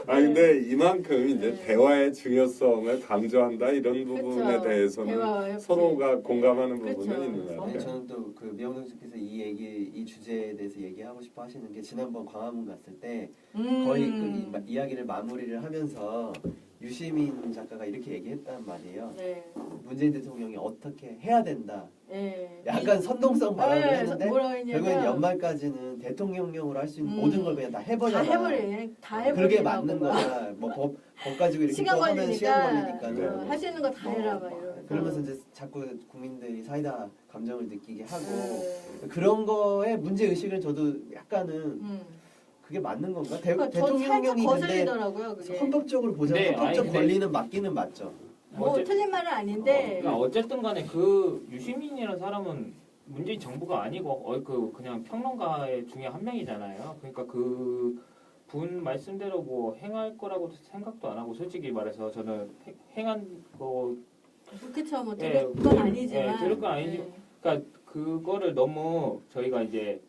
근데 이만큼 이제 네. 대화의 중요성을 강조한다 이런 부분에 그쵸. 대해서는 대화와 협치. 서로가 공감하는 그쵸. 부분은 있는 것 아니, 같아요. 저는 또 그 미영동 씨께서 이 주제에 대해서 얘기하고 싶어 하시는 게 지난번 광화문 갔을 때 거의 그 이야기를 마무리를 하면서 유시민 작가가 이렇게 얘기했단 말이에요. 네. 문재인 대통령이 어떻게 해야 된다. 네. 약간 선동성 발언을 네, 했는데 뭐라 결국엔 했냐면 연말까지는 대통령령으로 할 수 있는 모든 걸 그냥 다 해버려라. 다 해버려. 다 해버려. 그게 맞는 거야. 뭐 법 가지고 이렇게 시간 또 하면 걸리니까 시간 걸리니까. 네. 할 수 있는 거 다 해라 막 이러면서. 그러면서 이제 자꾸 국민들이 사이다 감정을 느끼게 하고 네. 그런 거에 문제 의식을 저도 약간은 음. 그게 맞는 건가? 그러니까 저 살짝 대통령령이 근데 거슬리더라고요. 그게. 헌법적으로 보자면 네, 헌법적 아니, 근데- 권리는 맞기는 맞죠. 뭐 어째- 틀린 말은 아닌데 그러니까 어쨌든 간에 그 유시민이라는 사람은 문재인 정부가 아니고 그냥 평론가의 중에 한 명이잖아요. 그러니까 그 분 말씀대로 뭐 행할 거라고 생각도 안 하고 솔직히 말해서 저는 행한 거 그쵸 뭐 예, 들을 건 아니지만 예, 들을 건 아니지만 그러니까 그거를 너무 저희가 이제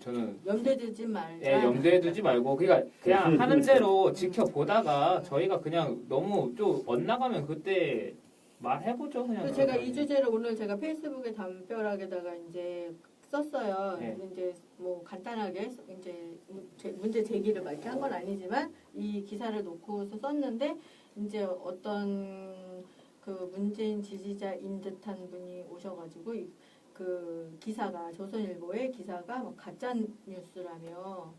저는 염두에 두지 말자. 예, 염두에 두지 말고 그냥 하는 대로 지켜보다가 저희가 그냥 너무 좀 엇나가면 그때 말해보죠 그냥. 그래서 제가 이 주제를 오늘 제가 페이스북에 담벼락에다가 이제 썼어요. 네. 이제 뭐 간단하게 이제 문제 제기를 막 이렇게 한 건 아니지만 이 기사를 놓고서 썼는데 이제 어떤 그 문재인 지지자인 듯한 분이 오셔가지고 그 기사가 조선일보의 기사가 막 가짜 뉴스라며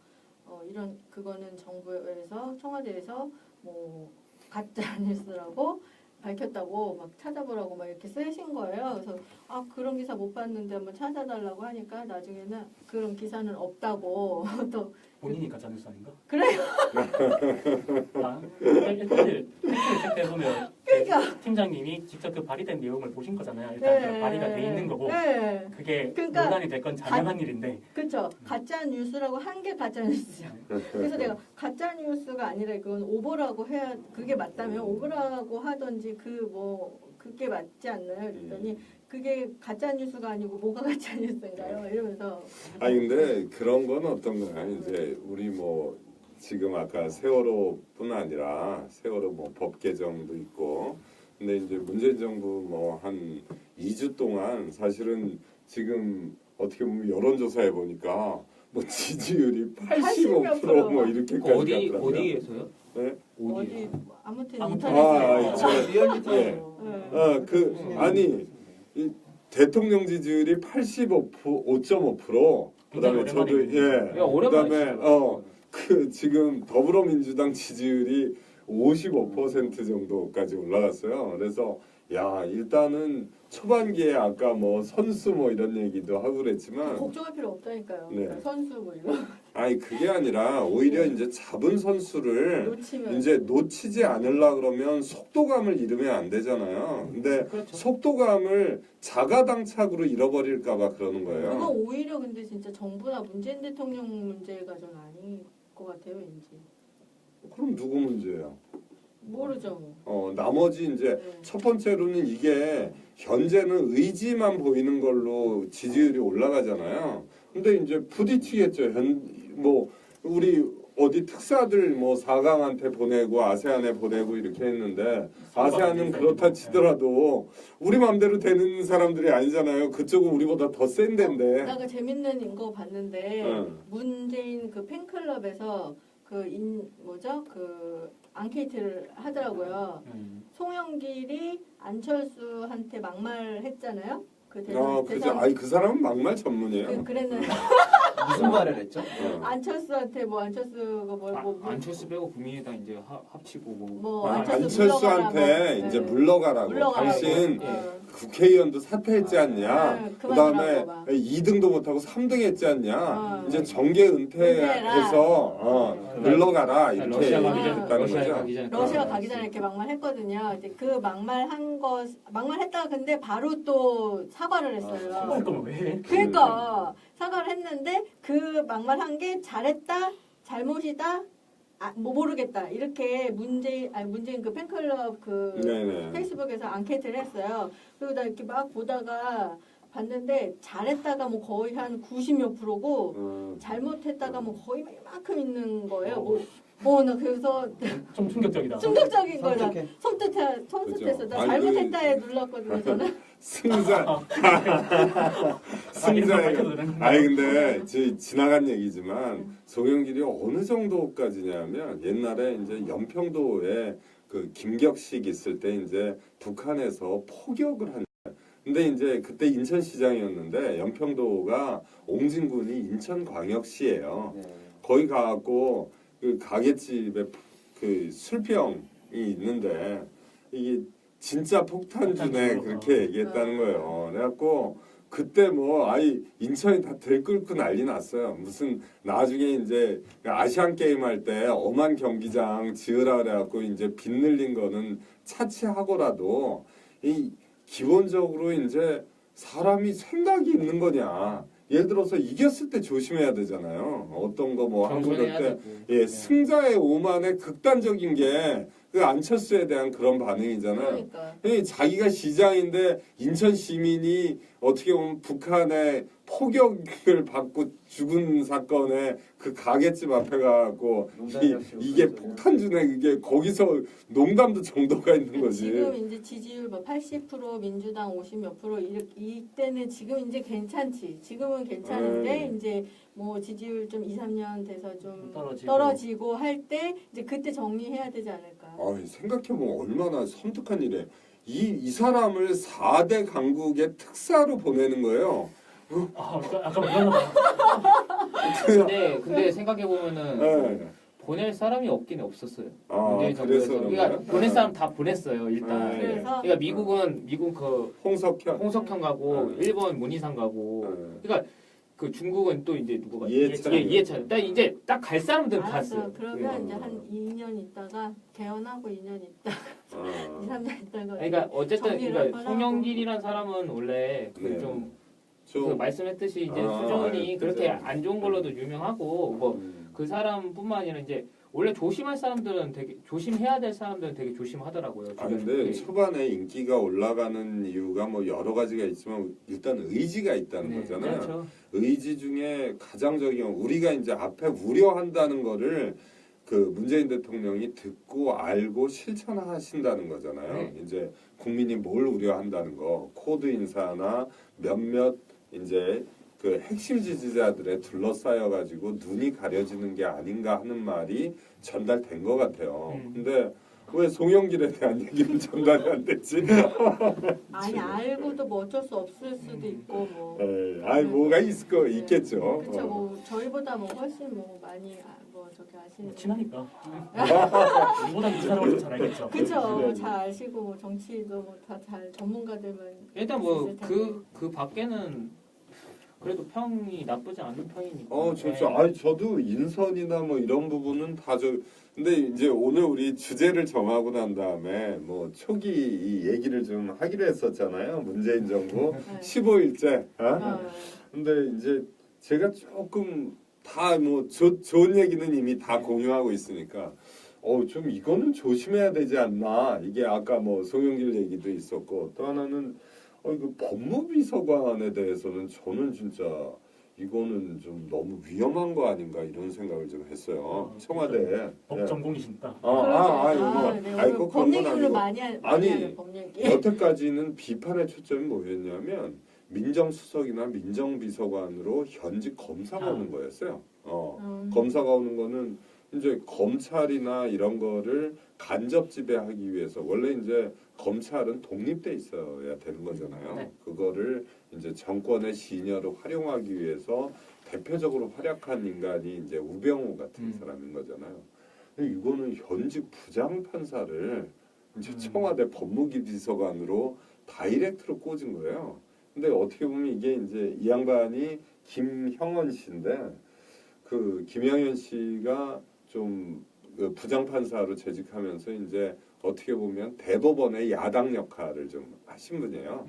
이런 그거는 정부에서 청와대에서 뭐 가짜 뉴스라고 밝혔다고 막 찾아보라고 막 이렇게 쓰신 거예요. 그래서 아 그런 기사 못 봤는데 한번 찾아달라고 하니까 나중에는 그런 기사는 없다고 또 본인이 가짜뉴스 아닌가? 그래요. 아, 팩트를 체크해보면 그러니까 팀장님이 직접 그 발의된 내용을 보신 거잖아요. 일단 그 발의가 돼 있는 거고 네. 그게 그러니까 논란이 될 건 자명한 일인데 그렇죠. 가짜 뉴스라고 한 게 가짜 뉴스죠. 그래서 내가 가짜 뉴스가 아니라 그건 오보라고 해야 그게 맞다면 오보라고 하든지 그게 맞지 않나요? 그랬더니 그게 가짜 뉴스가 아니고 뭐가 가짜 뉴스인가요? 이러면서 아니 근데 그런 건 어떤가요? 이제 우리 뭐 지금 아까 세월호뿐 아니라 세월호 뭐 법 개정도 있고 근데 이제 문재인 정부 뭐 한 2주 동안 사실은 지금 어떻게 보면 여론조사해 보니까 뭐 지지율이 85% 뭐 이렇게까지 어디 갔더라고요. 어디에서요? 네? 어디 아무튼 아무튼 인터넷에서 아, 예. 네. 아니 이 대통령 지지율이 5.5%. 그다음에 굉장히 저도 오랜만에 그다음에 그 지금 더불어민주당 지지율이 55% 정도까지 올라갔어요. 그래서 야 일단은 초반기에 아까 뭐 선수 뭐 이런 얘기도 하고 그랬지만 걱정할 필요 없다니까요. 네. 그러니까 선수 뭐 이거 아니 그게 아니라 오히려 이제 잡은 선수를 놓치면 이제 놓치지 않으려 그러면 속도감을 잃으면 안 되잖아요. 근데 그렇죠. 속도감을 자가당착으로 잃어버릴까봐 그러는 그건 거예요. 오히려 근데 진짜 정부나 문재인 대통령 문제가 전 아닌 것 같아요, 왠지. 그럼 누구 문제예요? 모르죠. 뭐. 나머지 이제 네. 첫 번째로는 이게 현재는 의지만 보이는 걸로 지지율이 올라가잖아요. 근데 이제 부딪히겠죠. 뭐 우리 어디 특사들 뭐 4강한테 보내고 아세안에 보내고 이렇게 했는데 아세안은 그렇다 치더라도 우리 맘대로 되는 사람들이 아니잖아요. 그쪽은 우리보다 더 센 데인데. 내가 재밌는 거 봤는데 응. 문재인 그 팬클럽에서 그 앙케이트를 하더라고요. 송영길이 안철수한테 막말했잖아요. 그 대선 그죠. 아니 그 사람은 막말 전문이에요. 그랬는데 무슨 말을 했죠? 안철수한테 뭐 안철수가 안철수 빼고 국민의당 이제 합치고 뭐 안철수한테 이제 물러가라고. 당신 국회의원도 사퇴했지 않냐. 그다음에 2등도 못하고 3등 했지 않냐. 이제 정계 은퇴해서 물러가라 이렇게 러시아 했다는 가기 전에 거죠. 러시아 가기 전에 이렇게 막말했거든요. 이제 그 막말했다가 근데 바로 또 사과를 했어요. 사과할 거면 왜 해? 그러니까 사과를 했는데 그 막말한 게 잘했다, 잘못이다, 뭐 모르겠다 이렇게 문재인 그 팬클럽 그 네네. 페이스북에서 앙케이트를 했어요. 그리고 나 이렇게 막 보다가 봤는데 잘했다가 뭐 거의 한 90몇 프로고 잘못했다가 뭐 거의 이만큼 있는 거예요. 나 그래서 좀 충격적이다. 충격적인 거다. 섬뜩해. 섬뜩했어. 나 아니, 잘못했다에 눌렀거든요. 저는. 승자. 아니 근데 지나간 얘기지만 송영길이 어느 정도까지냐면 옛날에 이제 연평도에 그 김격식 있을 때 이제 북한에서 포격을 한. 근데 이제 그때 인천시장이었는데 연평도가 옹진군이 인천광역시예요. 네. 거기 가갖고 그 가게집에 그 술병이 있는데 이게 진짜 폭탄주네 폭탄주. 그렇게 얘기했다는 거예요. 그래갖고 그때 뭐 아이 인천이 다 들끓고 난리 났어요. 무슨 나중에 이제 아시안 게임 할 때 엄한 경기장 지으라 그래갖고 이제 빚 늘린 거는 차치하고라도 이 기본적으로 이제 사람이 생각이 있는 거냐. 예를 들어서 이겼을 때 조심해야 되잖아요. 어떤 거 뭐 한국 겸손해야 때 되고. 예, 승자의 오만의 극단적인 게 그 안철수에 대한 그런 반응이잖아요. 그러니까. 자기가 시장인데 인천 시민이 어떻게 보면 북한의 포격을 받고 죽은 사건에 그 가게집 앞에 가고 이게 폭탄주네 그게 거기서 농담도 정도가 있는 거지. 지금 이제 지지율 뭐 80% 민주당 50몇 프로 이때는 지금 이제 괜찮지. 지금은 괜찮은데 이제 뭐 지지율 좀 2, 3년 돼서 좀 떨어지고 할 때 이제 그때 정리해야 되지 않을까. 생각해보면 얼마나 섬뜩한 일이에요. 이 사람을 4대 강국의 특사로 보내는 거예요. 아까 물어봐. 근데 생각해 보면은 네. 보낼 사람이 없긴 없었어요. 문재인 그래서 정부에서. 그런가요? 그러니까 보낼 사람 다 보냈어요 일단. 네. 그래서 그러니까 미국 그 홍석현. 홍석현 가고 네. 일본 문희상 가고. 네. 그러니까 그 중국은 또 이제 누가 이해찬. 딱 이제 딱 갈 사람들은 알았어. 갔어요. 그러면 이제 한 2년 있다가 개헌하고 2년 있다, 2, 3년 있다가. 그러니까 어쨌든 정리를 그러니까 한번 송영길이란 사람은 원래 네. 그 말씀했듯이 이제 수준이 그죠. 그렇게 안 좋은 걸로도 유명하고 뭐 음. 그 사람뿐만 아니라 이제 원래 조심할 사람들은 되게 조심해야 될 사람들은 되게 조심하더라고요. 근데 초반에 인기가 올라가는 이유가 뭐 여러 가지가 있지만 일단 의지가 있다는 거잖아요. 그렇죠. 의지 중에 가장적인 건 우리가 이제 앞에 우려한다는 거를 그 문재인 대통령이 듣고 알고 실천하신다는 거잖아요. 네. 이제 국민이 뭘 우려한다는 거, 코드 인사나 몇몇 이제 그 핵심 지지자들에 둘러싸여 가지고 눈이 가려지는 게 아닌가 하는 말이 전달된 것 같아요. 근데 왜 송영길에 대한 얘기는 전달이 안 됐지? 아니 알고도 뭐 어쩔 수 없을 수도 있고 뭐. 뭐가 있겠죠. 그렇죠. 뭐 저희보다 뭐 훨씬 뭐 많이 뭐 저기 아시는. 친하니까. 우리보다 이 사람을 잘 알겠죠. 그렇죠. 잘 아시고 뭐 정치도 뭐 다 잘 전문가들만. 일단 뭐 그 밖에는 그래도 평이 나쁘지 않은 평이니까. 좋죠. 저도 인선이나 뭐 이런 부분은 다 근데 이제 오늘 우리 주제를 정하고 난 다음에 뭐 초기 이 얘기를 좀 하기로 했었잖아요. 문재인 정부 15일째. 근데 이제 제가 조금 다 뭐 좋은 얘기는 이미 다 공유하고 있으니까 좀 이거는 조심해야 되지 않나. 이게 아까 뭐 송영길 얘기도 있었고 또 하나는 그 법무비서관에 대해서는 저는 진짜 이거는 좀 너무 위험한 거 아닌가 이런 생각을 좀 했어요. 청와대에. 법 전공이시니까. 꼭 법 그런 건 얘기를 아니고. 많이 하는 법 얘기. 여태까지는 비판의 초점이 뭐였냐면 민정수석이나 민정비서관으로 현직 검사가 오는 거였어요. 검사가 오는 거는 이제 검찰이나 이런 거를 간접 지배하기 위해서 원래 이제 검찰은 독립돼 있어야 되는 거잖아요. 네. 그거를 이제 정권의 시녀로 활용하기 위해서 대표적으로 활약한 인간이 이제 우병우 같은 사람인 거잖아요. 근데 이거는 현직 부장 판사를 이제 청와대 법무기 비서관으로 다이렉트로 꽂은 거예요. 근데 어떻게 보면 이게 이제 이 양반이 김형원 씨인데 그 김영현 씨가 좀 그 부장판사로 재직하면서 이제 어떻게 보면 대법원의 야당 역할을 좀 하신 분이에요.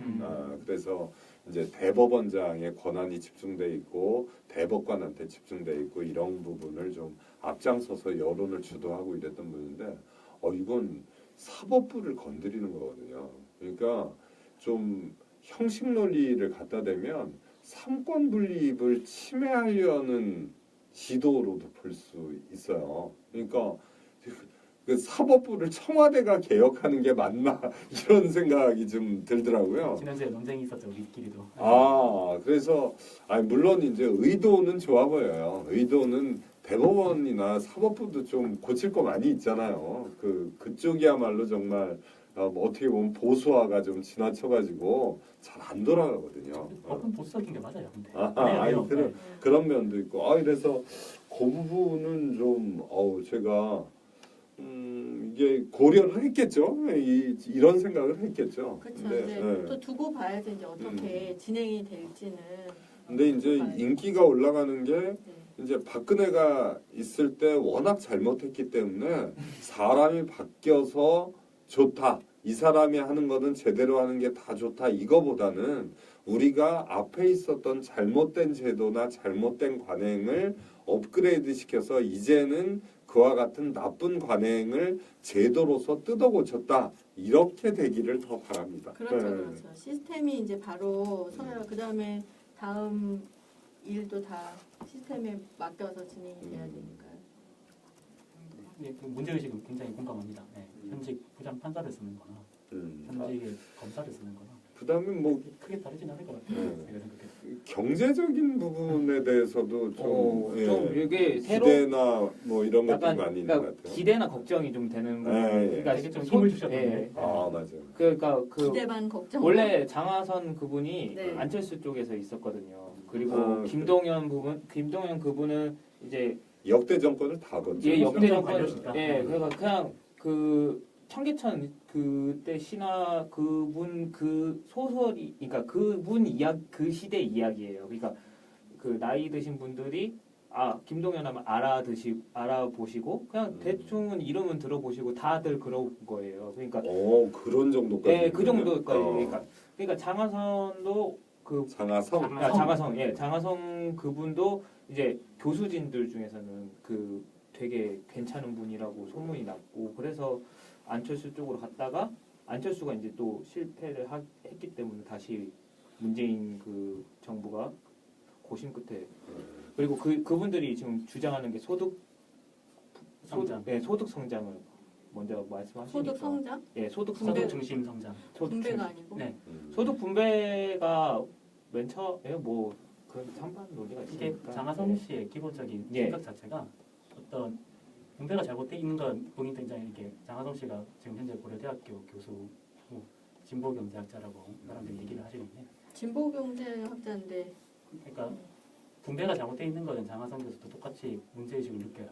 그래서 이제 대법원장의 권한이 집중돼 있고 대법관한테 집중돼 있고 이런 부분을 좀 앞장서서 여론을 주도하고 이랬던 분인데 이건 사법부를 건드리는 거거든요. 그러니까 좀 형식 논리를 갖다 대면 삼권 분립을 침해하려는 시도로도 볼 수 있어요. 그러니까 그 사법부를 청와대가 개혁하는 게 맞나 이런 생각이 좀 들더라고요. 지난주에 논쟁이 있었죠 우리끼리도. 그래서 물론 이제 의도는 좋아 보여요. 의도는 대법원이나 사법부도 좀 고칠 거 많이 있잖아요. 그쪽이야말로 정말 뭐 어떻게 보면 보수화가 좀 지나쳐가지고 잘 안 돌아가거든요. 법은 보수적인 게 맞아요. 근데. 그런 면도 있고 그래서 그 부분은 좀 제가 이게 고려를 했겠죠. 이런 생각을 했겠죠. 그렇죠. 네, 이제 네. 또 두고 봐야죠. 이제 어떻게 진행이 될지는. 근데 이제 봐야죠. 인기가 올라가는 게 네. 이제 박근혜가 있을 때 워낙 잘못했기 때문에 사람이 바뀌어서 좋다. 이 사람이 하는 거는 제대로 하는 게 다 좋다. 이거보다는 우리가 앞에 있었던 잘못된 제도나 잘못된 관행을 업그레이드 시켜서 이제는 그와 같은 나쁜 관행을 제도로서 뜯어 고쳤다. 이렇게 되기를 더 바랍니다. 그렇죠, 네. 그렇죠. 시스템이 이제 바로 서야 그 다음에 다음 일도 다 시스템에 맡겨서 진행이 돼야 되니까요. 네, 그 문제의식은 굉장히 공감합니다. 네, 현직 부장 판사를 쓰는 거나 현직의 검사를 쓰는 거나 그다음에 뭐 크게 다르진 않을 것 같아요. 네. 제가 생각해도. 경제적인 부분에 대해서도 좀, 좀 이게 새로 기대나 뭐 이런 것도 약간 많이 있는 것 그러니까 같아요. 기대나 걱정이 좀 되는 부분. 예. 그러니까 되게 좀 힘을 주셨던데. 예. 아 맞아요. 그러니까 그 기대 반 걱정. 원래 장하선 그분이 네. 안철수 쪽에서 있었거든요. 그리고 아, 김동연 그분은 이제 역대 정권을 다 거쳐. 예 역대 정권 관료시다. 예 그러니까 그냥 그 청계천 그때 신화 그분 그 소설이 그러니까 그분 이야기 그 시대 이야기예요. 그러니까 그 나이 드신 분들이 아 김동연 하면 알아보시고 그냥 대충은 이름은 들어보시고 다들 그런 거예요. 그러니까 그런 정도까지. 예 그 정도까지 어. 그러니까 장하선도 그 장하성. 장하성 그분도 이제 교수진들 중에서는 그 되게 괜찮은 분이라고 소문이 났고 그래서 안철수 쪽으로 갔다가 안철수가 이제 또 실패를 했기 때문에 다시 문재인 그 정부가 고심 끝에 그리고 그분들이 지금 주장하는 게 소득 성장을 먼저 말씀하시니까 소득 성장? 예 소득 소득 성장 중심 성장. 분배가 아니고. 네. 소득 분배가 맨 처음에 뭐 그런 찬반 논의가 이게 있으니까 장하성 씨의 기본적인 예. 생각 자체가 어떤 분배가 잘못되어 있는 건 본인 굉장히 이렇게 장하성 씨가 지금 현재 고려대학교 교수고 진보경제학자라고 사람들이 얘기를 하시는데 진보 경제학자인데. 그러니까 분배가 잘못되어 있는 거는 장하성 교수도 똑같이 문제의식을 느껴요.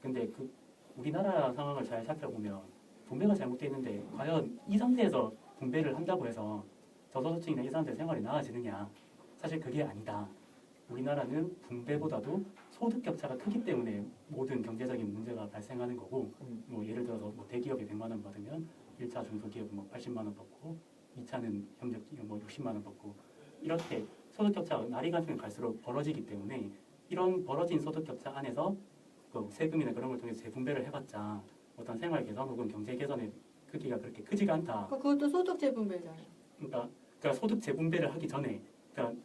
근데 그 우리나라 상황을 잘 살펴보면 분배가 잘못되어 있는데 과연 이 상태에서 분배를 한다고 해서 저소득층이나 이 사람들의 생활이 나아지느냐? 사실 그게 아니다. 우리나라는 분배보다도 소득 격차가 크기 때문에 모든 경제적인 문제가 발생하는 거고 뭐 예를 들어서 뭐 대기업이 100만 원 받으면 1차 중소기업은 뭐 80만 원 받고 2차는 협력기업 뭐 60만 원 받고 이렇게 소득 격차가 날이 가면 갈수록 벌어지기 때문에 이런 벌어진 소득 격차 안에서 그 세금이나 그런 걸 통해서 재분배를 해봤자 어떤 생활 개선 혹은 경제 개선의 크기가 그렇게 크지가 않다. 그것도 소득 재분배잖아요. 그러니까 소득 재분배를 하기 전에 그러니까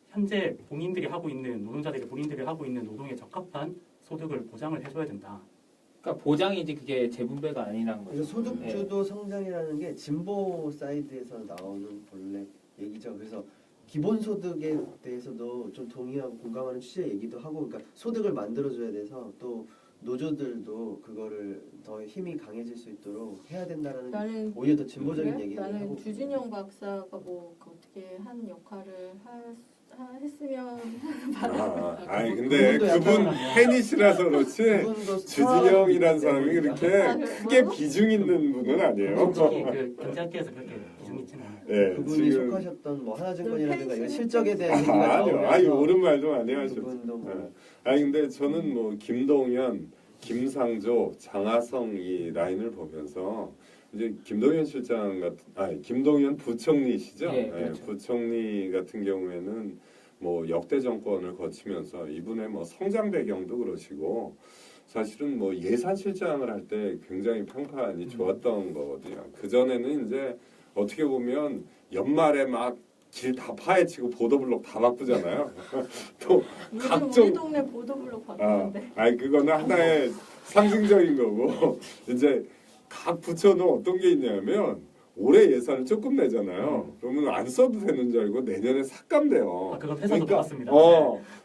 현재 본인들이 하고 있는 노동자들이 본인들이 하고 있는 노동에 적합한 소득을 보장을 해줘야 된다. 그러니까 보장이지 그게 재분배가 아니라는 거죠. 그래서 소득주도 성장이라는 게 진보 사이드에서 나오는 본래 얘기죠. 그래서 기본소득에 대해서도 좀 동의하고 공감하는 취지의 얘기도 하고, 그러니까 소득을 만들어줘야 돼서 또 노조들도 그거를 더 힘이 강해질 수 있도록 해야 된다는 나는 오히려 더 진보적인 그래? 얘기를 나는 하고 주진영 박사가 뭐 어떻게 한 역할을 했으면 아니 근데 그분도 그분 약간- 팬이시라서 그렇지 그분도 주진영이라는 사람이 그렇게 아, 크게 뭐라고? 비중 있는 분은 아니에요. 솔직히 그 경제학계에서 그렇게 비중 있지는 않아요. 예, 그분이 지금 속하셨던 뭐 하나증권이라든가 이런 팬심은 실적에 대한 아, 얘기가 아니요, 나오면서 아니 옳은 말도 많이 하셨죠. 그분도 뭐 예. 아니 근데 저는 뭐 김동연, 김상조, 장하성 이 라인을 보면서 이제 김동연 실장 같은 김동연 부총리시죠? 예, 그렇죠. 부총리 같은 경우에는 뭐 역대 정권을 거치면서 이분의 뭐 성장 배경도 그러시고 사실은 뭐 예산실장을 할 때 굉장히 평판이 좋았던 거거든요. 그 전에는 이제 어떻게 보면 연말에 막 길 다 파헤치고 보도블록 다 바꾸잖아요. 또 요즘 각종- 우리 동네 보도블록 바꾸는데 아니 그거는 하나의 상징적인 거고 이제 각 부처는 어떤 게 있냐면 올해 예산을 조금 내잖아요. 그러면 안 써도 되는 줄 알고 내년에 삭감돼요. 아, 그건 회사도 똑같습니다.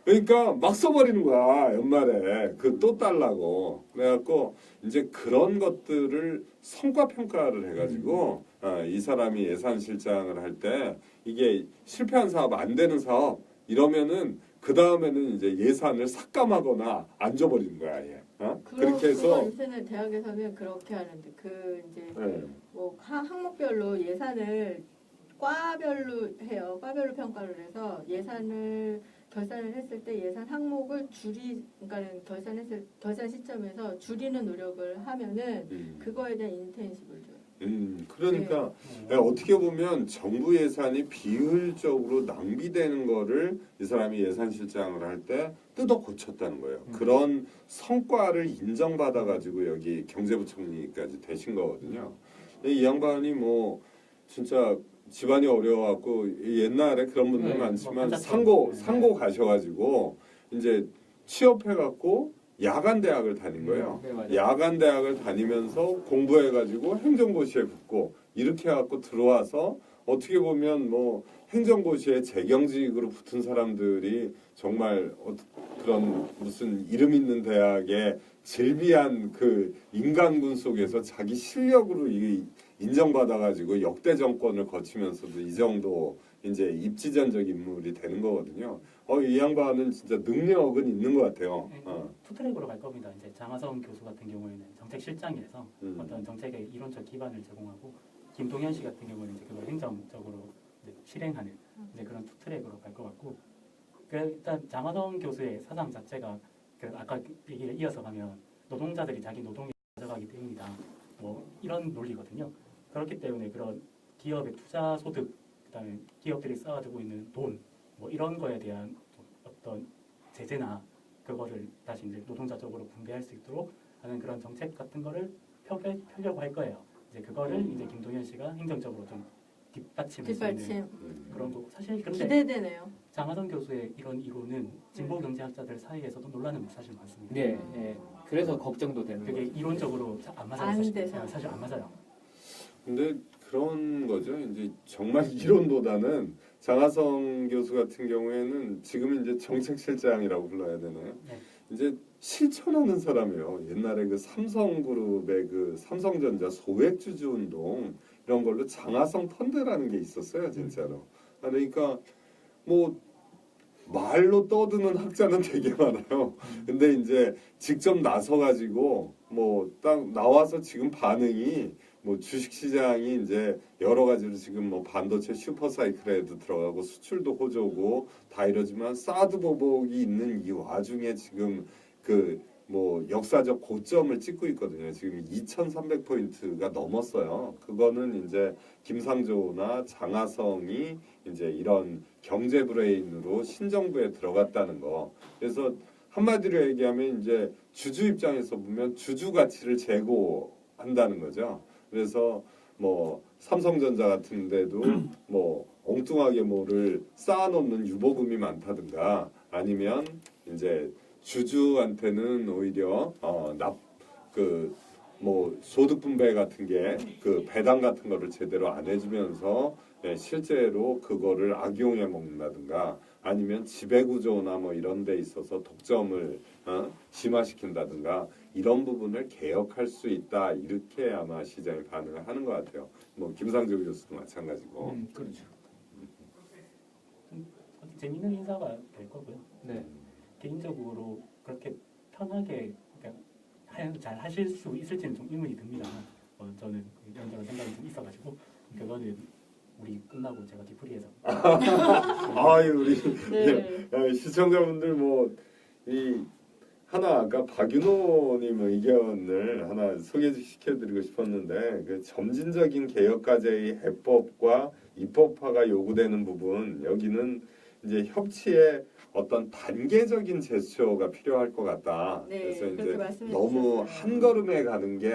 그러니까 막 써버리는 거야 연말에 그 또 달라고. 그래갖고 이제 그런 것들을 성과 평가를 해가지고 이 사람이 예산실장을 할 때 이게 실패한 사업 안 되는 사업 이러면은 그 다음에는 이제 예산을 삭감하거나 안 줘버리는 거야. 얘. 그렇게 해서 요새는 대학에서는 그렇게 하는데 그 이제 네. 뭐 항목별로 예산을 과별로 해요. 과별로 평가를 해서 결산을 했을 때 예산 항목을 그러니까는 결산 시점에서 줄이는 노력을 하면은 그거에 대한 인텐시브를 줘요. 그러니까 어떻게 보면 정부 예산이 비효율적으로 낭비되는 거를 이 사람이 예산실장을 할 때 뜯어 고쳤다는 거예요. 그런 성과를 인정받아 가지고 여기 경제부총리까지 되신 거거든요. 이 양반이 뭐 진짜 집안이 어려워갖고 옛날에 그런 분들 많지만 상고 가셔가지고 이제 취업해갖고 야간 대학을 다닌 거예요. 네, 맞아요. 야간 대학을 다니면서 공부해가지고 행정고시에 붙고 이렇게 해갖고 들어와서 어떻게 보면 뭐 행정고시에 재경직으로 붙은 사람들이 정말 그런 무슨 이름 있는 대학에 질비한 그 인간군 속에서 자기 실력으로 인정받아가지고 역대 정권을 거치면서도 이 정도 이제 입지전적 인물이 되는 거거든요. 이 양반은 진짜 능력은 있는 것 같아요. 투트랙으로 갈 겁니다. 이제 장하성 교수 같은 경우에는 정책실장이라서 어떤 정책의 이론적 기반을 제공하고 김동연 씨 같은 경우는 이제 그걸 행정적으로 이제 실행하는 이제 그런 투트랙으로 갈 것 같고 일단 장하성 교수의 사상 자체가 아까 얘기를 이어서 가면 노동자들이 자기 노동에 가져가기 때문이다. 뭐 이런 논리거든요. 그렇기 때문에 그런 기업의 투자 소득, 그다음에 기업들이 쌓아두고 있는 돈, 뭐 이런 거에 대한 어떤 제재나 그거를 다시 이제 노동자 쪽으로 분배할 수 있도록 하는 그런 정책 같은 거를 펴려고 할 거예요. 이제 그거를 이제 김동연 씨가 행정적으로 좀 뒷받침할 수 있는 그런 거. 사실 근데 기대되네요. 장하성 교수의 이런 이론은 진보 경제학자들 사이에서도 논란은 사실 많습니다. 네, 네. 그래서 걱정도 되는 그게 거죠. 이론적으로 안 맞아요. 안 돼서. 사실 안 맞아요. 근데 그런 거죠. 이제 정말 이론보다는 장하성 교수 같은 경우에는 지금 이제 정책실장이라고 불러야 되나요? 네. 이제 실천하는 사람이에요. 옛날에 그 삼성그룹의 그 삼성전자 소액주주 운동 이런 걸로 장하성 펀드라는 게 있었어요, 진짜로. 그러니까 뭐 말로 떠드는 학자는 되게 많아요. 근데 이제 직접 나서 가지고 뭐 딱 나와서 지금 반응이 뭐 주식시장이 이제 여러 가지로 지금 뭐 반도체 슈퍼사이클에도 들어가고 수출도 호조고 다 이러지만 사드 보복이 있는 이 와중에 지금 그 뭐 역사적 고점을 찍고 있거든요. 지금 2,300포인트가 넘었어요. 그거는 이제 김상조나 장하성이 이제 이런 경제 브레인으로 신정부에 들어갔다는 거. 그래서 한마디로 얘기하면 이제 주주 입장에서 보면 주주 가치를 제고한다는 거죠. 그래서 뭐 삼성전자 같은 데도 뭐 엉뚱하게 뭐를 쌓아놓는 유보금이 많다든가 아니면 이제 주주한테는 오히려 뭐 소득 분배 같은 게 그 배당 같은 거를 제대로 안 해주면서 실제로 그거를 악용해 먹는다든가 아니면 지배구조나 뭐 이런 데 있어서 독점을 심화시킨다든가 이런 부분을 개혁할 수 있다 이렇게 아마 시장이 반응을 하는 것 같아요. 뭐 김상조 교수도 마찬가지고. 그렇죠. 재밌는 인사가 될 거고요. 네. 개인적으로 그렇게 편하게 잘 하실 수 있을지는 좀 의문이 듭니다. 저는 이런저런 생각이 좀 있어가지고 그거는 우리 끝나고 제가 뒤풀이해서. 우리 네. 시청자분들 뭐 이 하나 아까 박윤호님 의견을 하나 소개시켜드리고 싶었는데 그 점진적인 개혁 과제의 해법과 입법화가 요구되는 부분 여기는 이제 협치의 어떤 단계적인 제스처가 필요할 것 같다. 네, 그래서 그렇게 이제 말씀해 너무 주셨어요. 한 걸음에 가는 게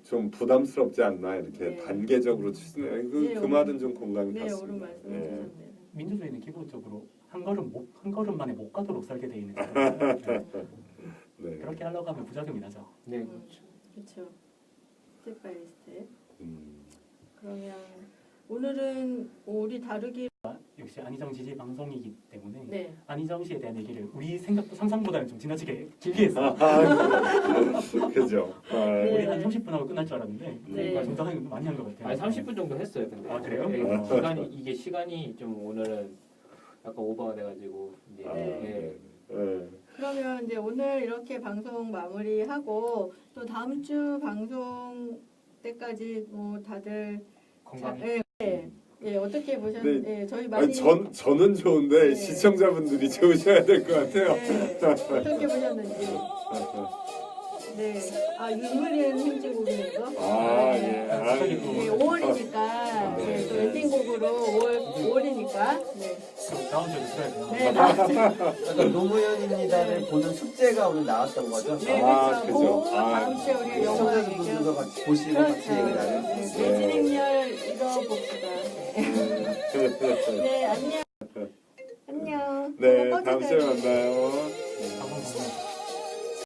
좀 부담스럽지 않나 이렇게 네. 단계적으로 추진해. 네, 그 말은 좀 공감이 네, 갔습니다. 옳은 말씀해 예. 주셨네요. 민주주의는 기본적으로 한 걸음 만에 못 가도록 설계되어 있는 거잖아요. 네. 그렇게 하려고 하면 부작용이 나죠. 네. 그렇죠. 스텝 바이 스텝. 음. 그러면 오늘은 우리 다루기 역시 안희정 지지 방송이기 때문에 네. 안희정 씨에 대한 얘기를 우리 상상보다는 좀 지나치게 길게 했어요. 그죠. 네. 우리 한 30분 하고 끝날 줄 알았는데 네. 정상이 많이 한 것 같아요. 아니 30분 정도 했어요. 근데. 아, 그래요? 네, 시간이 좀 오늘은 약간 오버가 돼가지고 이제 네. 예. 그러면 이제 오늘 이렇게 방송 마무리하고 또 다음 주 방송 때까지 뭐 다들 건강. 예, 어떻게 보셨는데 저희 많이 아니, 저는 좋은데 네. 시청자분들이 좋으셔야 될 것 같아요. 네, 어떻게 보셨는지. 네. 아, 윤물이는 행진곡이니까. 아, 예. 아, 네, 5월이니까. 네, 또 엔딩곡으로 5월이니까. 네. 그럼 다음 주에 들어야 돼요. 네, 다음 주. 그러니까 노무현입니다를 보는 숙제가 오늘 나왔던 거죠. 네, 아, 그렇죠. 그죠. 그 다음 주에 우리 영화 시청자분들도 얘기하고. 같이 보시고 그렇죠. 같이 얘기 나눌 수 네, 있어요. 매진행렬 읽어봅시다. 네, 안녕. 안녕. 네, 한번 다음 주에 꺼주세요. 만나요.